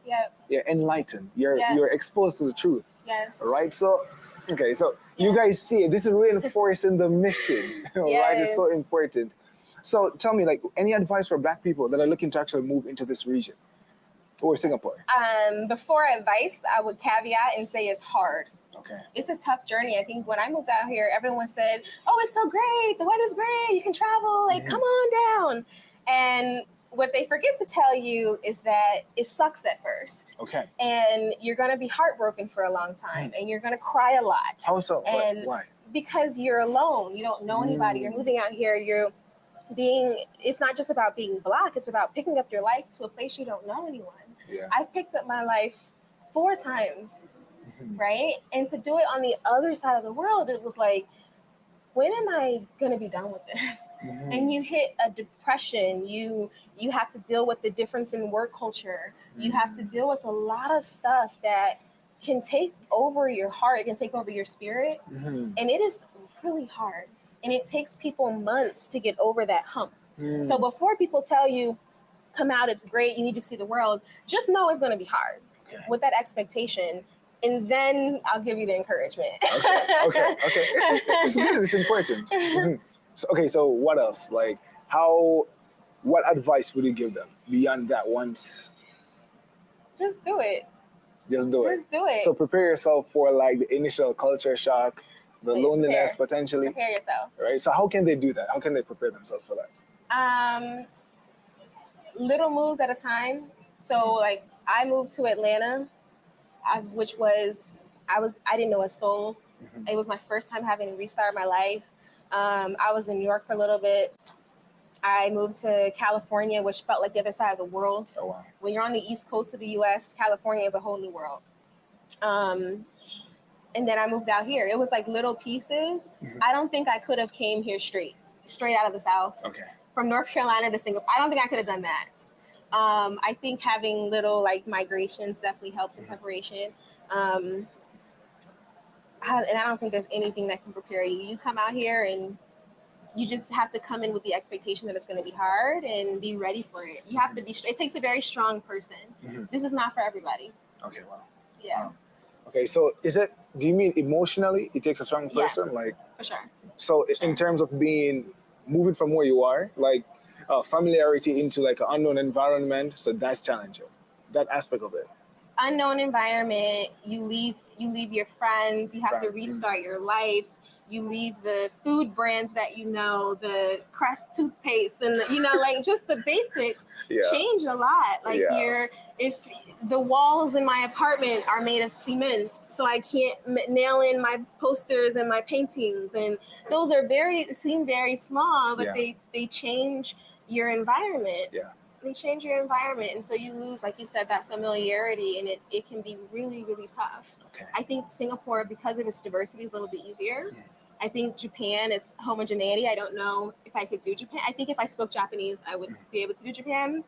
you're enlightened. You're exposed to the truth. Yes. Right? So okay, so you guys see it. This is reinforcing the mission. Right? It's so important. So tell me, like, any advice for Black people that are looking to actually move into this region or Singapore? Before advice, I would caveat and say it's hard. Okay. It's a tough journey. I think when I moved out here, everyone said, oh, it's so great. The weather's great. You can travel. Like, come on down. And what they forget to tell you is that it sucks at first. Okay. And you're going to be heartbroken for a long time. And you're going to cry a lot. How so? And why? Because you're alone. You don't know anybody. You're moving out here. It's not just about being Black. It's about picking up your life to a place you don't know anyone. Yeah. I've picked up my life 4 times. Right? And to do it on the other side of the world, it was like, when am I going to be done with this? And you hit a depression. You have to deal with the difference in work culture. You have to deal with a lot of stuff that can take over your heart. It can take over your spirit. And it is really hard. And it takes people months to get over that hump. So before people tell you, come out, it's great, you need to see the world, just know it's going to be hard with that expectation. And then I'll give you the encouragement. Okay. It's good. It's important. So what else? Like, what advice would you give them beyond that once? Just do it. Just do it. So prepare yourself for like the initial culture shock, the loneliness potentially. Prepare yourself. Right. So how can they do that? How can they prepare themselves for that? Little moves at a time. So like I moved to Atlanta. I didn't know a soul. It was my first time having to restart my life. I was in New York for a little bit. I moved to California, which felt like the other side of the world. Oh, wow. When you're on the East Coast of the U.S., California is a whole new world. And then I moved out here. It was like little pieces. I don't think I could have came here straight out of the South. Okay. From North Carolina to Singapore. I don't think I could have done that. I think having little like migrations definitely helps in preparation. And I don't think there's anything that can prepare you. You come out here and you just have to come in with the expectation that it's going to be hard and be ready for it. You have to be, it takes a very strong person. This is not for everybody. Okay, wow. Yeah. Wow. Okay, so do you mean emotionally it takes a strong person? Yes, like, for sure. So in terms of moving from where you are, like familiarity into like an unknown environment, so that's challenging. That aspect of it. Unknown environment, you leave your friends, you have to restart your life, you leave the food brands that you know, the Crest toothpaste, and like just the basics change a lot. Like if the walls in my apartment are made of cement, so I can't nail in my posters and my paintings, and those are seem very small, but they change your environment. They change your environment, and so you lose, like you said, that familiarity, and it can be really, really tough. I think Singapore, because of its diversity, is a little bit easier. I think Japan, it's homogeneity. I don't know if I could do Japan. I think if I spoke Japanese, I would be able to do Japan.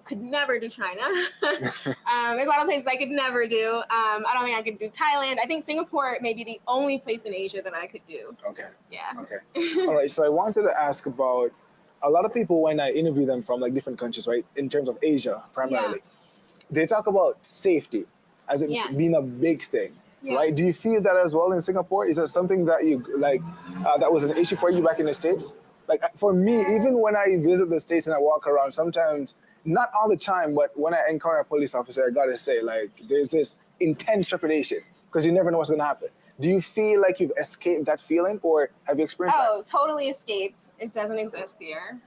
Could never do China. There's a lot of places I could never do. I don't think I could do Thailand. I think Singapore may be the only place in Asia that I could do. All right, so I wanted to ask about a lot of people when I interview them from like different countries, right, in terms of Asia primarily, they talk about safety as it being a big thing, right? Do you feel that as well in Singapore? Is that something that you like that was an issue for you back in the States? Like for me, even when I visit the States and I walk around, sometimes, not all the time, but when I encounter a police officer, I gotta say, like, there's this intense trepidation because you never know what's gonna happen. Do you feel like you've escaped that feeling, or have you experienced that? Oh, totally escaped. It doesn't exist here.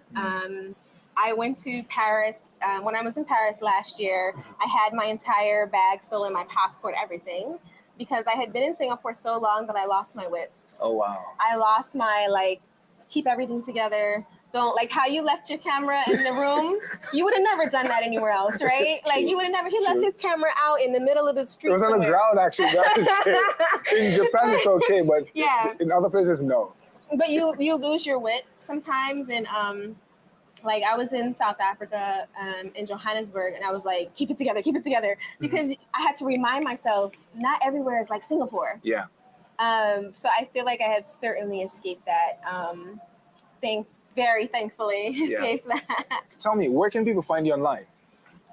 I went to Paris. When I was in Paris last year, I had my entire bag stolen, my passport, everything, because I had been in Singapore so long that I lost my wit. Oh, wow. I lost my, like, keep everything together. Don't, like how you left your camera in the room, you would have never done that anywhere else, right? Like you would have never, he left his camera out in the middle of the street. It was on the ground, actually. In Japan, it's okay, but in other places, no. But you lose your wit sometimes. And like I was in South Africa, in Johannesburg, and I was like, keep it together, because I had to remind myself, not everywhere is like Singapore. Yeah. So I feel like I have certainly escaped that. Very thankfully escaped that. Tell me, where can people find you online?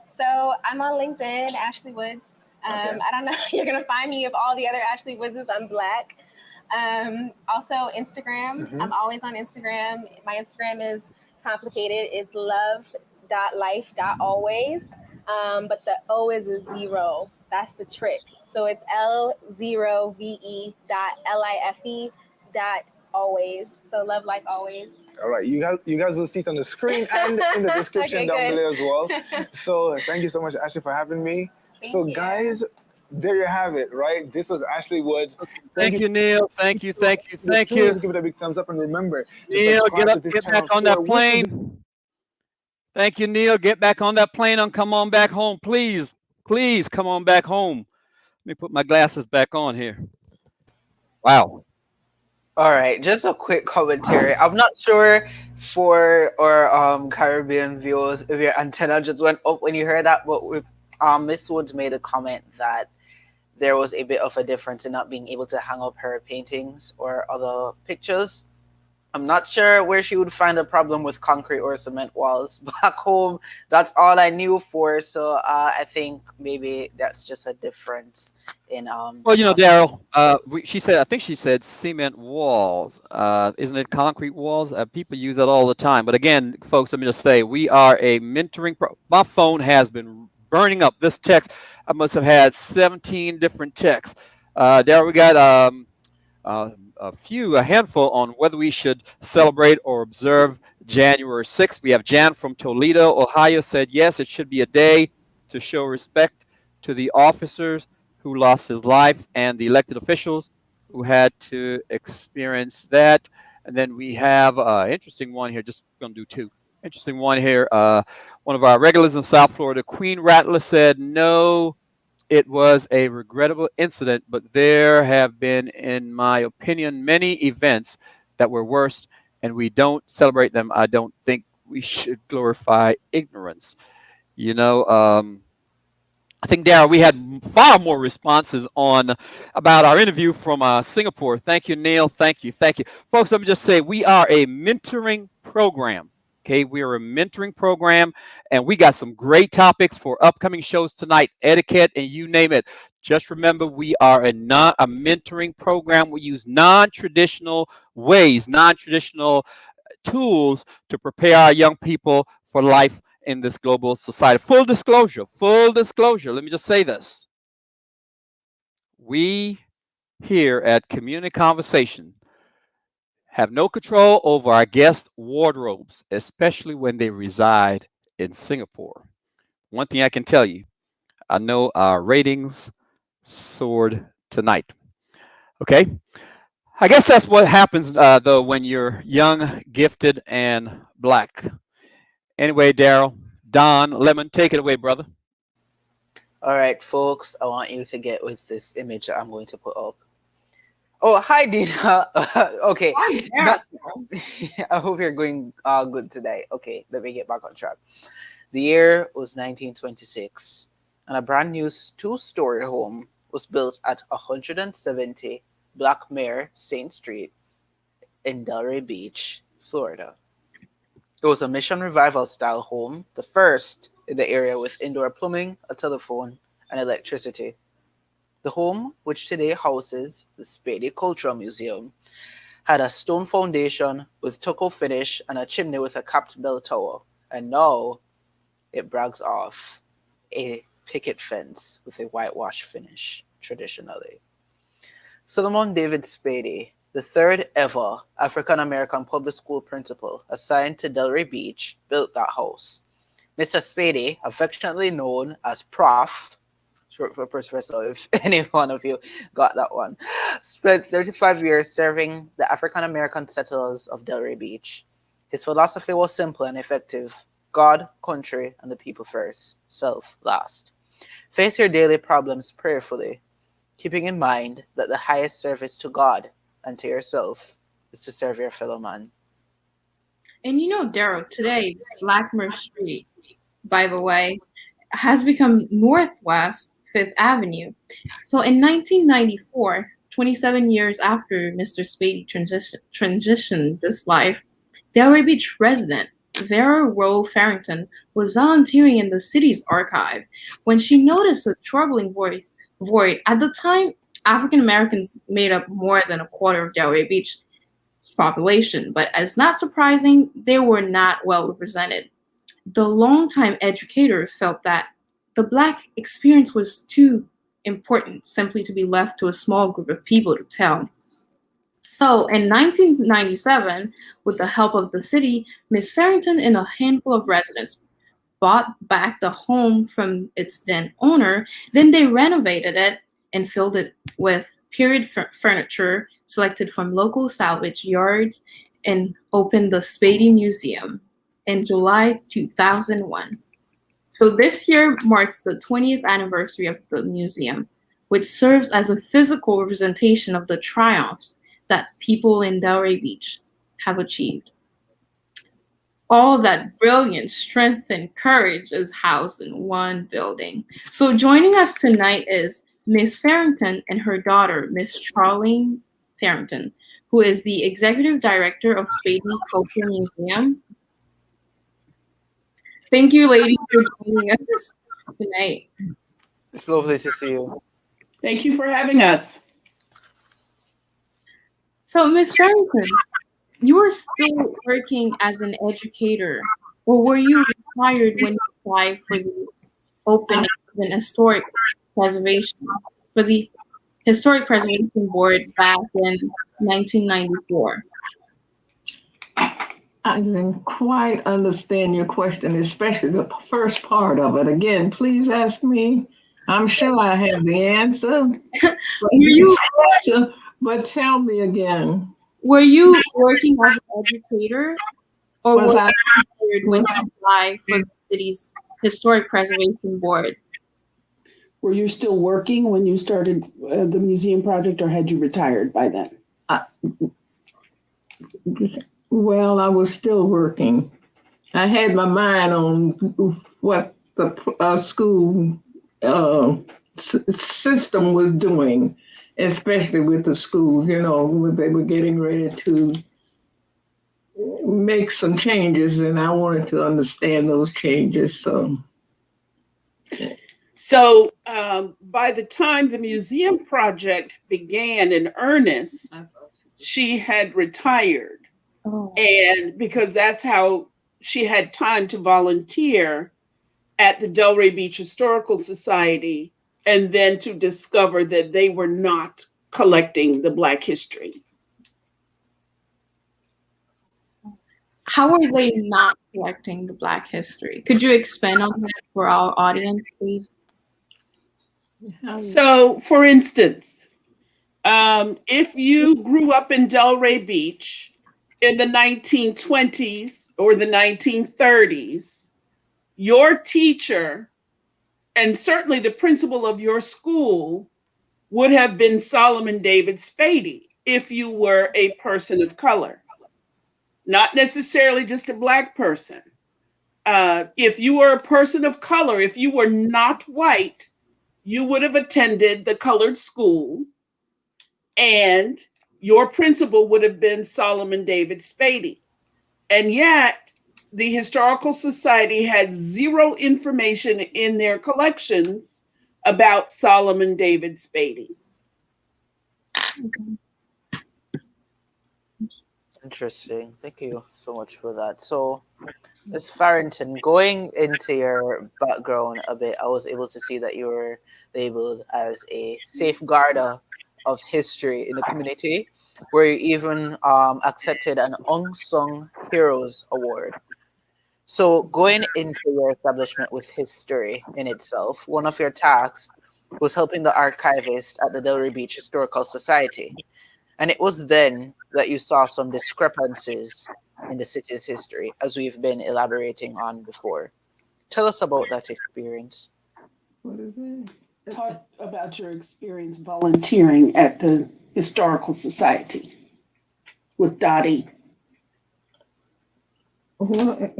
So I'm on LinkedIn, Ashley Woods. I don't know, you're gonna find me of all the other Ashley Woodses. I'm Black. Also Instagram. I'm always on Instagram. My Instagram is complicated. It's love.life.always. But the O is a 0. That's the trick. So it's L0ve.life.always. So love life always. All right, you guys will see it on the screen and in the description down below as well. So thank you so much, Ashley, for having me. Thank you. Guys, there you have it, right? This was Ashley Woods. Thank you, Neil. Thank you. Please give it a big thumbs up, and remember, Neil, get back on that plane. Thank you, Neil. Get back on that plane and come on back home, please. Please come on back home. Let me put my glasses back on here. Wow. All right, just a quick commentary. I'm not sure for our Caribbean viewers if your antenna just went up when you heard that, but Miss Woods made a comment that there was a bit of a difference in not being able to hang up her paintings or other pictures. I'm not sure where she would find a problem with concrete or cement walls. Back home, that's all I knew for. So I think maybe that's just a difference in. Well, you know, Daryl, I think she said cement walls. Isn't it concrete walls? People use that all the time. But again, folks, let me just say, we are a mentoring. My phone has been burning up. This text, I must have had 17 different texts. Daryl, we got a handful on whether we should celebrate or observe January 6th. We have Jan from Toledo, Ohio, said yes, it should be a day to show respect to the officers who lost his life and the elected officials who had to experience that. And then we have an interesting one here, just going to do two. Interesting one here. One of our regulars in South Florida, Queen Rattler, said no, it was a regrettable incident, but there have been, in my opinion, many events that were worse, and we don't celebrate them. I don't think we should glorify ignorance. You know, I think, Darryl, we had far more responses about our interview from Singapore. Thank you, Neil. Thank you. Folks, let me just say, we are a mentoring program. Okay, we are a mentoring program, and we got some great topics for upcoming shows tonight, etiquette, and you name it. Just remember, we are a mentoring program. We use non-traditional ways, non-traditional tools to prepare our young people for life in this global society. Full disclosure, let me just say this. We here at Community Conversation have no control over our guests' wardrobes, especially when they reside in Singapore. One thing I can tell you, I know our ratings soared tonight. Okay? I guess that's what happens, though, when you're young, gifted, and Black. Anyway, Daryl, Don, Lemon, take it away, brother. All right, folks, I want you to get with this image that I'm going to put up. Oh, hi, Dina. Okay. I hope you're going good today. Okay, let me get back on track. The year was 1926, and a brand new two-story home was built at 170 Blackmare St. Street in Delray Beach, Florida. It was a Mission Revival style home, the first in the area with indoor plumbing, a telephone, and electricity. The home, which today houses the Spady Cultural Museum, had a stone foundation with stucco finish and a chimney with a capped bell tower, and now it brags off a picket fence with a whitewash finish, traditionally. Solomon David Spady, the third ever African-American public school principal assigned to Delray Beach, built that house. Mr. Spady, affectionately known as Prof, short for professor, if any one of you got that one, spent 35 years serving the African-American settlers of Delray Beach. His philosophy was simple and effective: God, country, and the people first, self last. Face your daily problems prayerfully, keeping in mind that the highest service to God and to yourself is to serve your fellow man. And you know, Daryl, today, Blackmore Street, by the way, has become Northwest 5th Avenue. So in 1994, 27 years after Mr. Spady transitioned this life, Delray Beach resident Vera Rowe Farrington was volunteering in the city's archive when she noticed a troubling void. At the time, African Americans made up more than a quarter of Delray Beach's population, but as not surprising, they were not well represented. The longtime educator felt that the Black experience was too important simply to be left to a small group of people to tell. So in 1997, with the help of the city, Ms. Farrington and a handful of residents bought back the home from its then owner. Then they renovated it and filled it with period furniture selected from local salvage yards and opened the Spady Museum in July 2001. So this year marks the 20th anniversary of the museum, which serves as a physical representation of the triumphs that people in Delray Beach have achieved. All that brilliance, strength, and courage is housed in one building. So joining us tonight is Ms. Farrington and her daughter, Ms. Charlene Farrington, who is the Executive Director of Spady Cultural Museum. Thank you, ladies, for joining us tonight. It's lovely to see you. Thank you for having us. So, Ms. Farrington, you are still working as an educator, or were you retired when you applied for the opening of an historic preservation for the Historic Preservation Board back in 1994? I didn't quite understand your question, especially the first part of it. Again, please ask me. I'm sure I have the answer. But tell me again. Were you working as an educator, or was I hired when you applied for the city's Historic Preservation Board? Were you still working when you started the museum project, or had you retired by then? Well, I was still working. I had my mind on what the school system was doing, especially with the schools, you know, when they were getting ready to make some changes, and I wanted to understand those changes. So So by the time the museum project began in earnest, she had retired. Oh. And because that's how she had time to volunteer at the Delray Beach Historical Society, and then to discover that they were not collecting the Black history. How are they not collecting the Black history? Could you expand on that for our audience, please? So, for instance, if you grew up in Delray Beach in the 1920s or the 1930s, your teacher and certainly the principal of your school would have been Solomon David Spady if you were a person of color, not necessarily just a Black person. If you were a person of color, if you were not white, you would have attended the colored school, and your principal would have been Solomon David Spady. And yet, the Historical Society had zero information in their collections about Solomon David Spady. Interesting. Thank you so much for that. So, Ms. Farrington, going into your background a bit, I was able to see that you were labeled as a safeguarder of history in the community, where you even accepted an Unsung Heroes Award. So, going into your establishment with history in itself, one of your tasks was helping the archivist at the Delray Beach Historical Society. And it was then that you saw some discrepancies in the city's history, as we've been elaborating on before. Tell us about that experience. What is it? Talk about your experience volunteering at the Historical Society with Dottie. Well,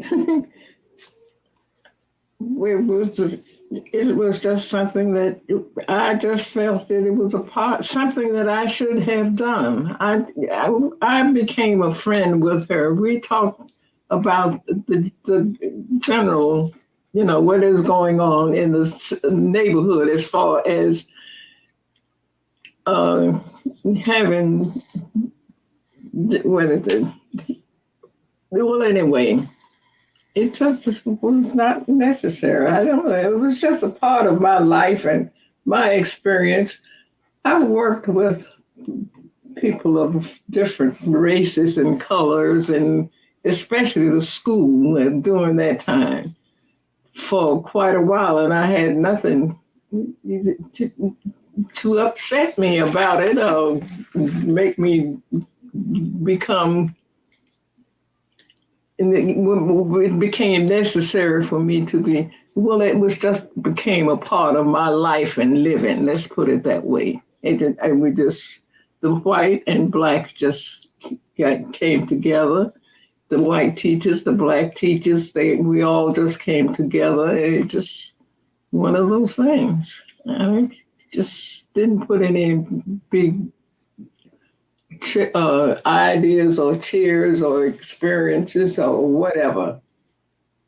it was just something that I just felt that it was something that I should have done. I became a friend with her. We talked about the general, what is going on in the neighborhood as far as having, what is it? Well, anyway, it just was not necessary. I don't know. It was just a part of my life and my experience. I worked with people of different races and colors, and especially the school during that time for quite a while. And I had nothing to upset me about it or make me become. And it became necessary for me to be, it was just became a part of my life and living. Let's put it that way. The white and Black just came together. The white teachers, the Black teachers, we all just came together. It just one of those things. I just didn't put any big ideas or cheers or experiences or whatever.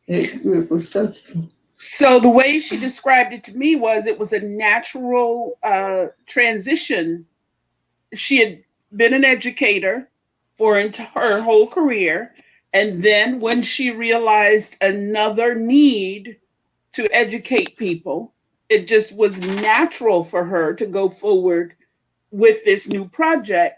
It was just. So the way she described it to me was it was a natural transition. She had been an educator for her whole career. And then when she realized another need to educate people, it just was natural for her to go forward with this new project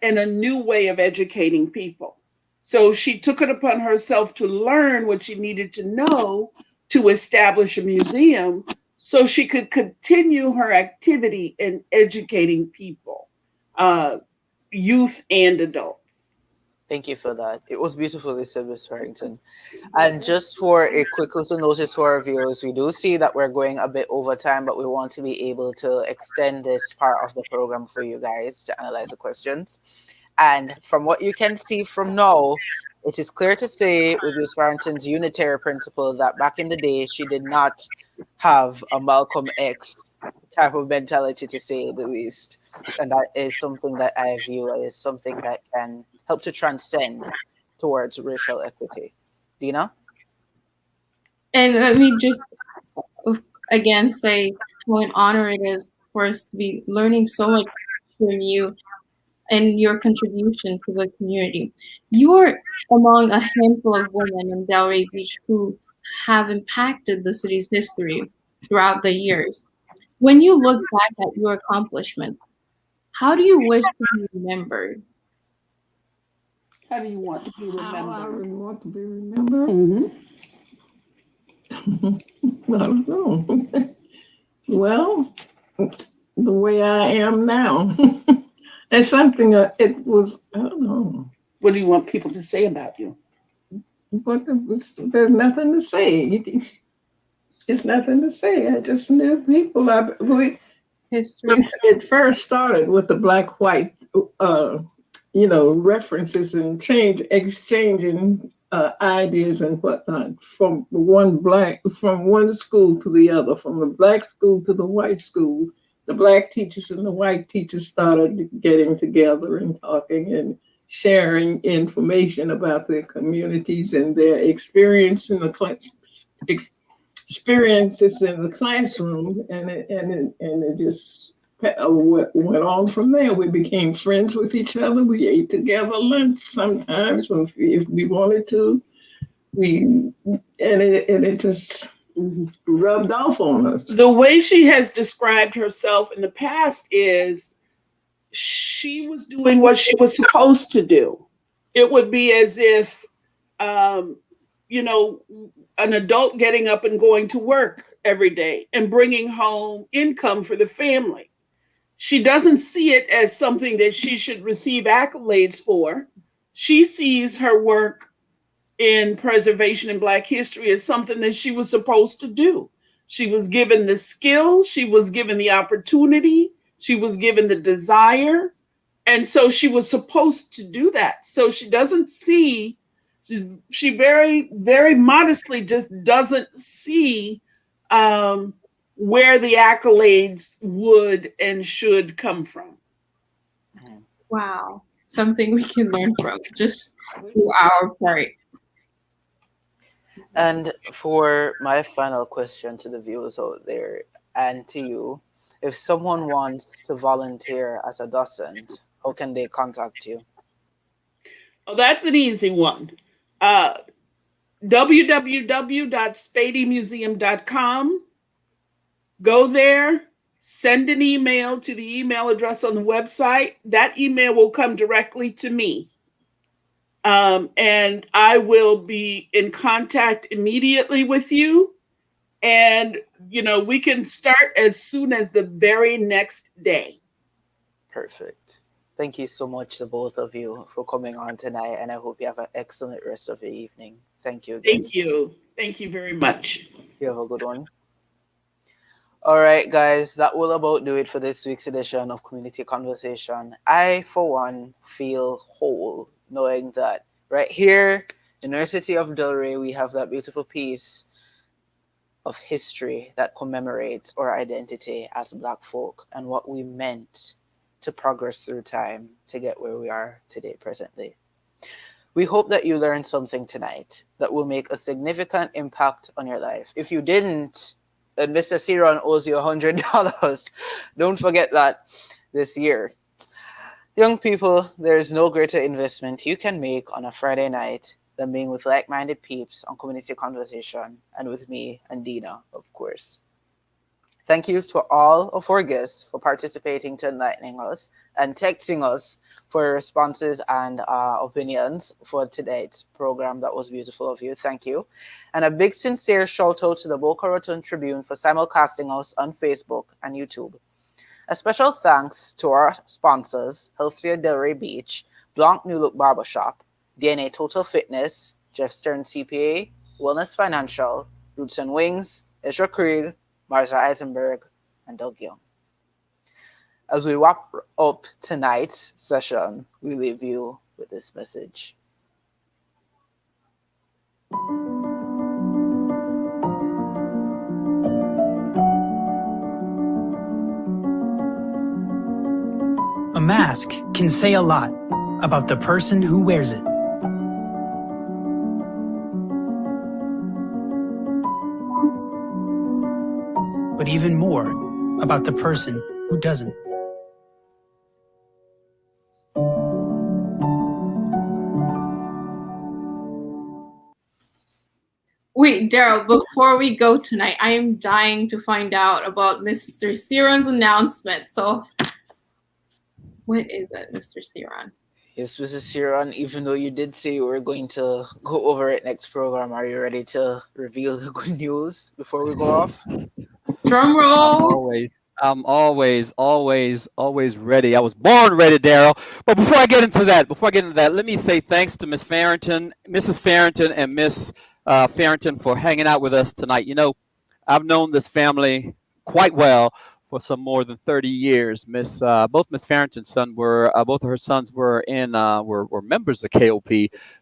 and a new way of educating people. So she took it upon herself to learn what she needed to know to establish a museum so she could continue her activity in educating people, youth and adults. Thank you for that. It was beautifully said, Ms. Farrington. And just for a quick little notice to our viewers, we do see that we're going a bit over time, but we want to be able to extend this part of the program for you guys to analyze the questions. And from what you can see from now, it is clear to say with Ms. Farrington's unitary principle that back in the day, she did not have a Malcolm X type of mentality, to say the least. And that is something that I view as something that can help to transcend towards racial equity. Dina? And let me just again say what an honor it is for us to be learning so much from you and your contribution to the community. You are among a handful of women in Delray Beach who have impacted the city's history throughout the years. When you look back at your accomplishments, how do you wish to be remembered? How do you want to be How I remembered? would want to be remembered? Mm-hmm. I don't know. Well, the way I am now. It's something, it was, I don't know. What do you want people to say about you? But there's nothing to say. It's nothing to say. I just knew people. History. It first started with the black-white, references and exchanging ideas and whatnot from one school to the other, from the black school to the white school. The black teachers and the white teachers started getting together and talking and sharing information about their communities and their experiences in the classroom, and it just went on from there. We became friends with each other. We ate together lunch sometimes if we wanted to. It just rubbed off on us. The way she has described herself in the past is she was doing what she was supposed to do. It would be as if, an adult getting up and going to work every day and bringing home income for the family. She doesn't see it as something that she should receive accolades for. She sees her work in preservation and Black history as something that she was supposed to do. She was given the skill, she was given the opportunity, she was given the desire, and so she was supposed to do that. So she doesn't see, she very, very modestly just doesn't see where the accolades would and should come from. Wow. Something we can learn from just through our part. And for my final question to the viewers out there and to you, if someone wants to volunteer as a docent, how can they contact you? Oh, that's an easy one. www.spadymuseum.com. Go there, send an email to the email address on the website. That email will come directly to me. And I will be in contact immediately with you. And, we can start as soon as the very next day. Perfect. Thank you so much to both of you for coming on tonight, and I hope you have an excellent rest of the evening. Thank you again. Thank you. Thank you very much. You have a good one. All right, guys, that will about do it for this week's edition of Community Conversation. I, for one, feel whole knowing that right here in our city of Delray, we have that beautiful piece of history that commemorates our identity as Black folk and what we meant to progress through time to get where we are today, presently. We hope that you learned something tonight that will make a significant impact on your life. If you didn't, and Mr. Ciron owes you $100, don't forget that this year. Young people, there is no greater investment you can make on a Friday night than being with like-minded peeps on Community Conversation and with me and Dina, of course. Thank you to all of our guests for participating to enlightening us and texting us for responses and opinions for tonight's program. That was beautiful of you. Thank you. And a big sincere shout out to the Boca Raton Tribune for simulcasting us on Facebook and YouTube. A special thanks to our sponsors, Healthier Delray Beach, Blanc New Look Barbershop, DNA Total Fitness, Jeff Stern CPA, Wellness Financial, Roots and Wings, Ezra Krieg, Martha Eisenberg, and Doug Young. As we wrap up tonight's session, we leave you with this message. A mask can say a lot about the person who wears it. but even more about the person who doesn't. Wait, Daryl, before we go tonight, I am dying to find out about Mr. Ciron's announcement. So, what is it, Mr. Ciron? Yes, Mrs. Ciron, even though you did say you were going to go over it next program, are you ready to reveal the good news before we go off? Drum roll. I'm always ready. I was born ready, Daryl. But before I get into that, let me say thanks to Miss Farrington, Mrs. Farrington, and Miss Farrington for hanging out with us tonight. You know, I've known this family quite well for some more than 30 years. Both Miss Farrington's both of her sons were members of KOP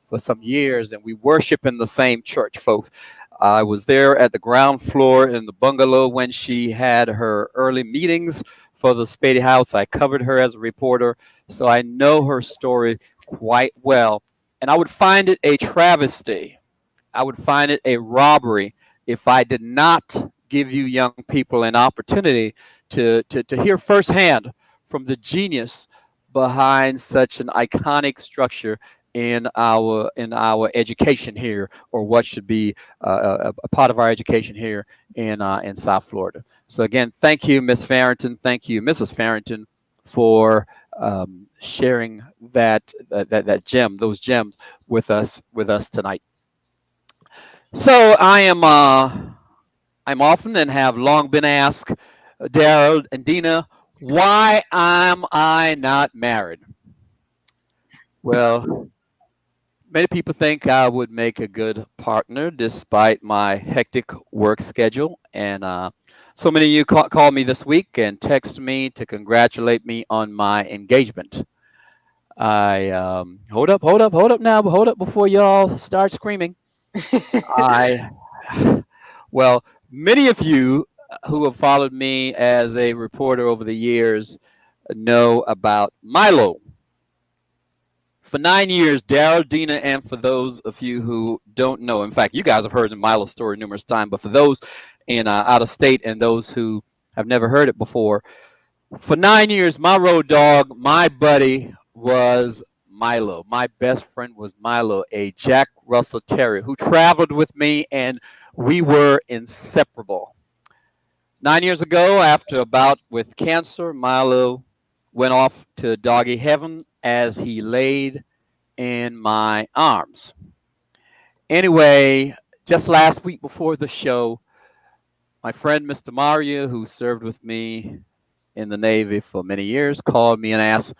for some years, and we worship in the same church, folks. I was there at the ground floor in the bungalow when she had her early meetings for the Spady House. I covered her as a reporter, so I know her story quite well. And I would find it a travesty. I would find it a robbery if I did not give you young people an opportunity to hear firsthand from the genius behind such an iconic structure in our education here, or what should be a part of our education here in South Florida. So again, thank you, Miss Farrington. Thank you, Mrs. Farrington, for sharing those gems with us tonight. So I'm often and have long been asked, Daryl and Dina, why am I not married? Well, many people think I would make a good partner despite my hectic work schedule. And so many of you called me this week and text me to congratulate me on my engagement. Hold up before y'all start screaming. Well, many of you who have followed me as a reporter over the years know about Milo. For 9 years, Daryl, Dina, and for those of you who don't know, in fact, you guys have heard the Milo story numerous times, but for those in out of state and those who have never heard it before, for 9 years, my road dog, my buddy, was Milo. My best friend was Milo, a Jack Russell Terrier who traveled with me, and we were inseparable. 9 years ago, after a bout with cancer, Milo went off to doggy heaven as he laid in my arms. Anyway, just last week before the show, my friend Mr. Mario, who served with me in the Navy for many years, called me and asked,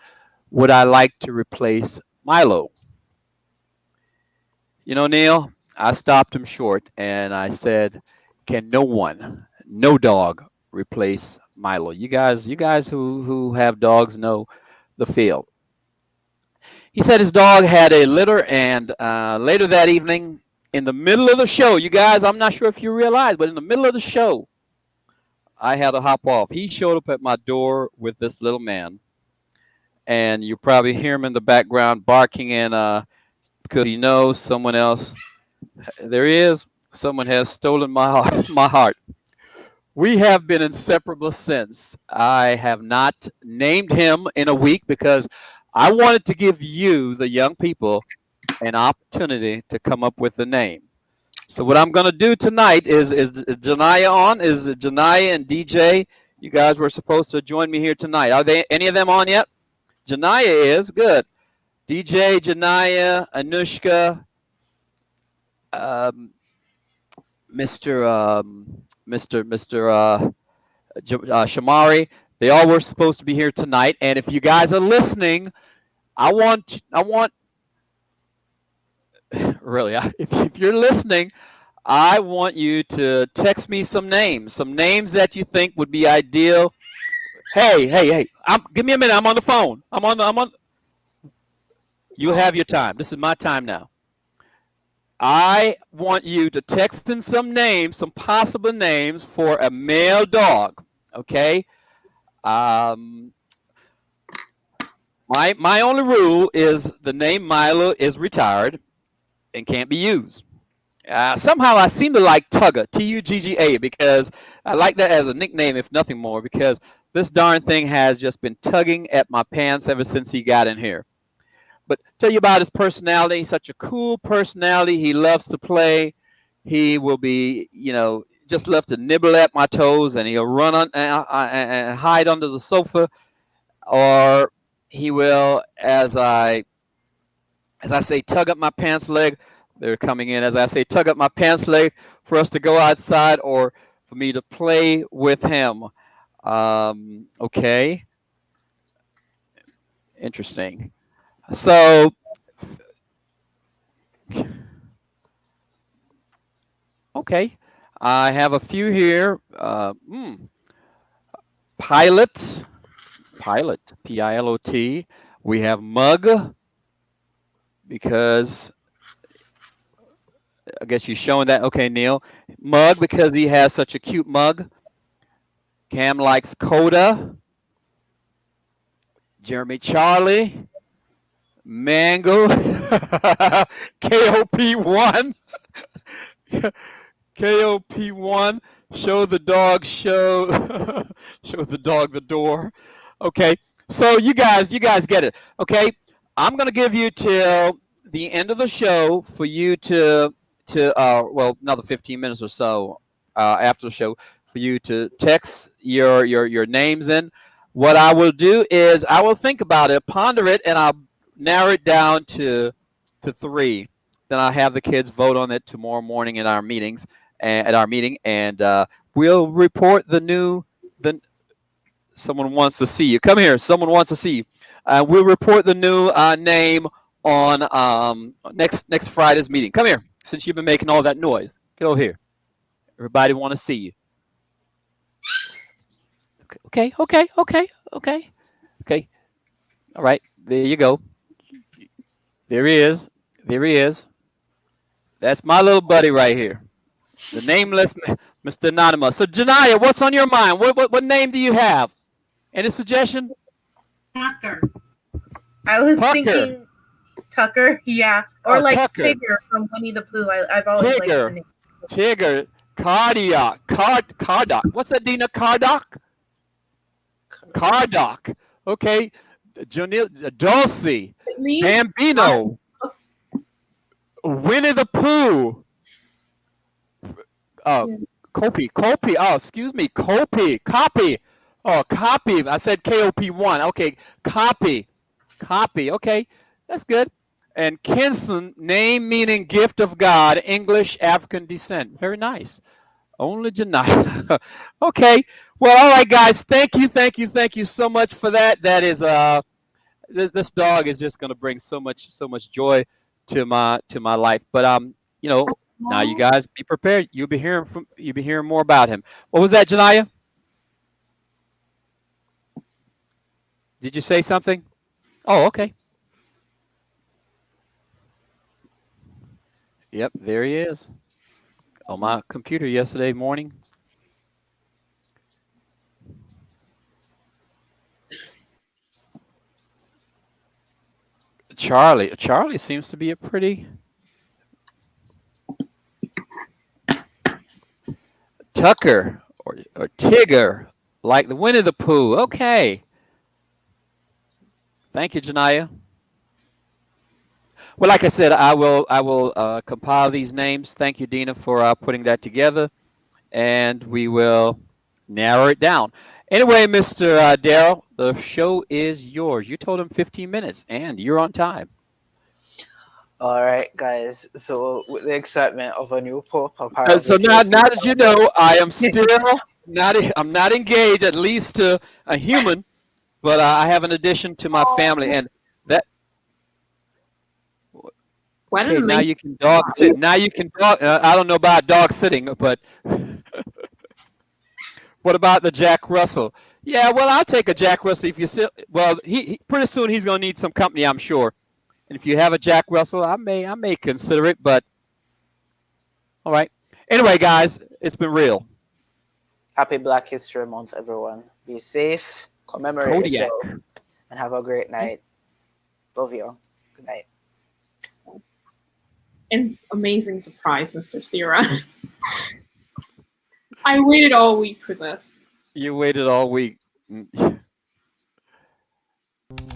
would I like to replace Milo? You know, Neil, I stopped him short and I said, can no dog replace Milo? You guys who have dogs know the feel. He said his dog had a litter, and later that evening, in the middle of the show, you guys, I'm not sure if you realize, but in the middle of the show, I had to hop off. He showed up at my door with this little man, and you probably hear him in the background barking, and because he knows someone else, there he is, someone has stolen my heart. We have been inseparable since. I have not named him in a week because I wanted to give you, the young people, an opportunity to come up with the name. So what I'm going to do tonight is Janaya on? Is Janaya and DJ? You guys were supposed to join me here tonight. Are they any of them on yet? Janaya is good. DJ, Janaya, Anushka, Mr. Shamari. They all were supposed to be here tonight. And if you guys are listening, I want really, if you're listening, I want you to text me some names that you think would be ideal. Hey, give me a minute. I'm on the phone. I'm on. You have your time. This is my time now. I want you to text in some names, some possible names for a male dog. Okay. My only rule is the name Milo is retired and can't be used. Somehow I seem to like Tugga, Tugga, because I like that as a nickname, if nothing more, because this darn thing has just been tugging at my pants ever since he got in here. But tell you about his personality. He's such a cool personality. He loves to play. He will be, just love to nibble at my toes, and he'll run on and hide under the sofa, or he will, as I say, tug up my pants leg. They're coming in. As I say, tug up my pants leg for us to go outside or for me to play with him. Okay. Interesting. So, okay. I have a few here. Pilot, Pilot. We have Mug, because I guess you're showing that. Okay, Neil. Mug, because he has such a cute mug. Cam likes Coda. Jeremy Charlie. Mango. KOP1. KOP1. Show the dog show. Show the dog the door. Okay. So you guys get it. Okay. I'm going to give you till the end of the show for you to another 15 minutes or so after the show for you to text your names in. What I will do is I will think about it, ponder it, and I'll narrow it down to 3. Then I'll have the kids vote on it tomorrow morning in our meetings at our meeting, and we'll report the someone wants to see you. Come here. Someone wants to see you. We'll report the new name on next Friday's meeting. Come here, since you've been making all that noise. Get over here. Everybody want to see you. Okay. All right, there you go. There he is. That's my little buddy right here, the nameless Mr. Anonymous. So Janiyah, what's on your mind? What name do you have? Any suggestion? Tucker. I was thinking Tucker, yeah, or like Tucker. Tigger from Winnie the Pooh. I've always liked the name. Tigger, Cardock. What's that, Dina? Cardock. Okay, Dulcie, Bambino, Winnie the Pooh. Copy. Oh, excuse me, Copy. Oh, copy. I said KOP1. Okay, copy. Okay, that's good. And Kinson, name meaning gift of God, English, African descent. Very nice. Only Janiyah. Okay. Well, all right, guys. Thank you so much for that. That is this dog is just going to bring so much joy to my life. But now you guys be prepared. You'll be hearing more about him. What was that, Janiyah? Did you say something? Oh, okay. Yep, there he is on my computer yesterday morning. Charlie seems to be a pretty Tucker or Tigger, like the Winnie the Pooh. Okay. Thank you, Janiyah. Well, like I said, I will compile these names. Thank you, Dina, for putting that together, and we will narrow it down. Anyway, Mr. Darrell, the show is yours. You told him 15 minutes, and you're on time. All right, guys. So with the excitement of a new Pope, so now that you know, I am still I'm not engaged, at least to a human, but I have an addition to my family, and that. Okay, now you can dog sit. Now you can dog. I don't know about dog sitting, but what about the Jack Russell? Yeah, well, I'll take a Jack Russell if you still. Well, he pretty soon he's going to need some company, I'm sure. And if you have a Jack Russell, I may consider it. But all right. Anyway, guys, it's been real. Happy Black History Month, everyone. Be safe, commemorate yourself, and have a great night. Love you. Good night. an amazing surprise, Mr. Sierra. I waited all week for this. You waited all week.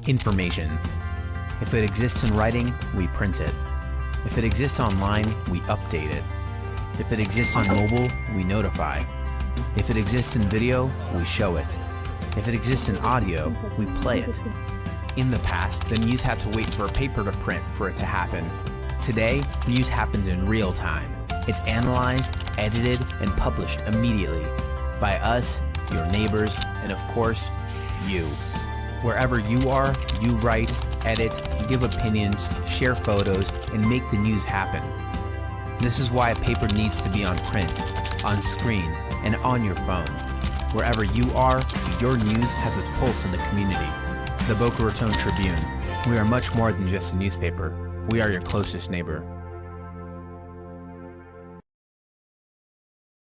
Information. If it exists in writing, we print it. If it exists online, we update it. If it exists on mobile, we notify. If it exists in video, we show it. If it exists in audio, we play it. In the past, the news had to wait for a paper to print for it to happen. Today, news happens in real time. It's analyzed, edited, and published immediately by us, your neighbors, and of course, you. Wherever you are, you write, edit, give opinions, share photos, and make the news happen. This is why a paper needs to be on print, on screen, and on your phone. Wherever you are, your news has its pulse in the community. The Boca Raton Tribune. We are much more than just a newspaper. We are your closest neighbor.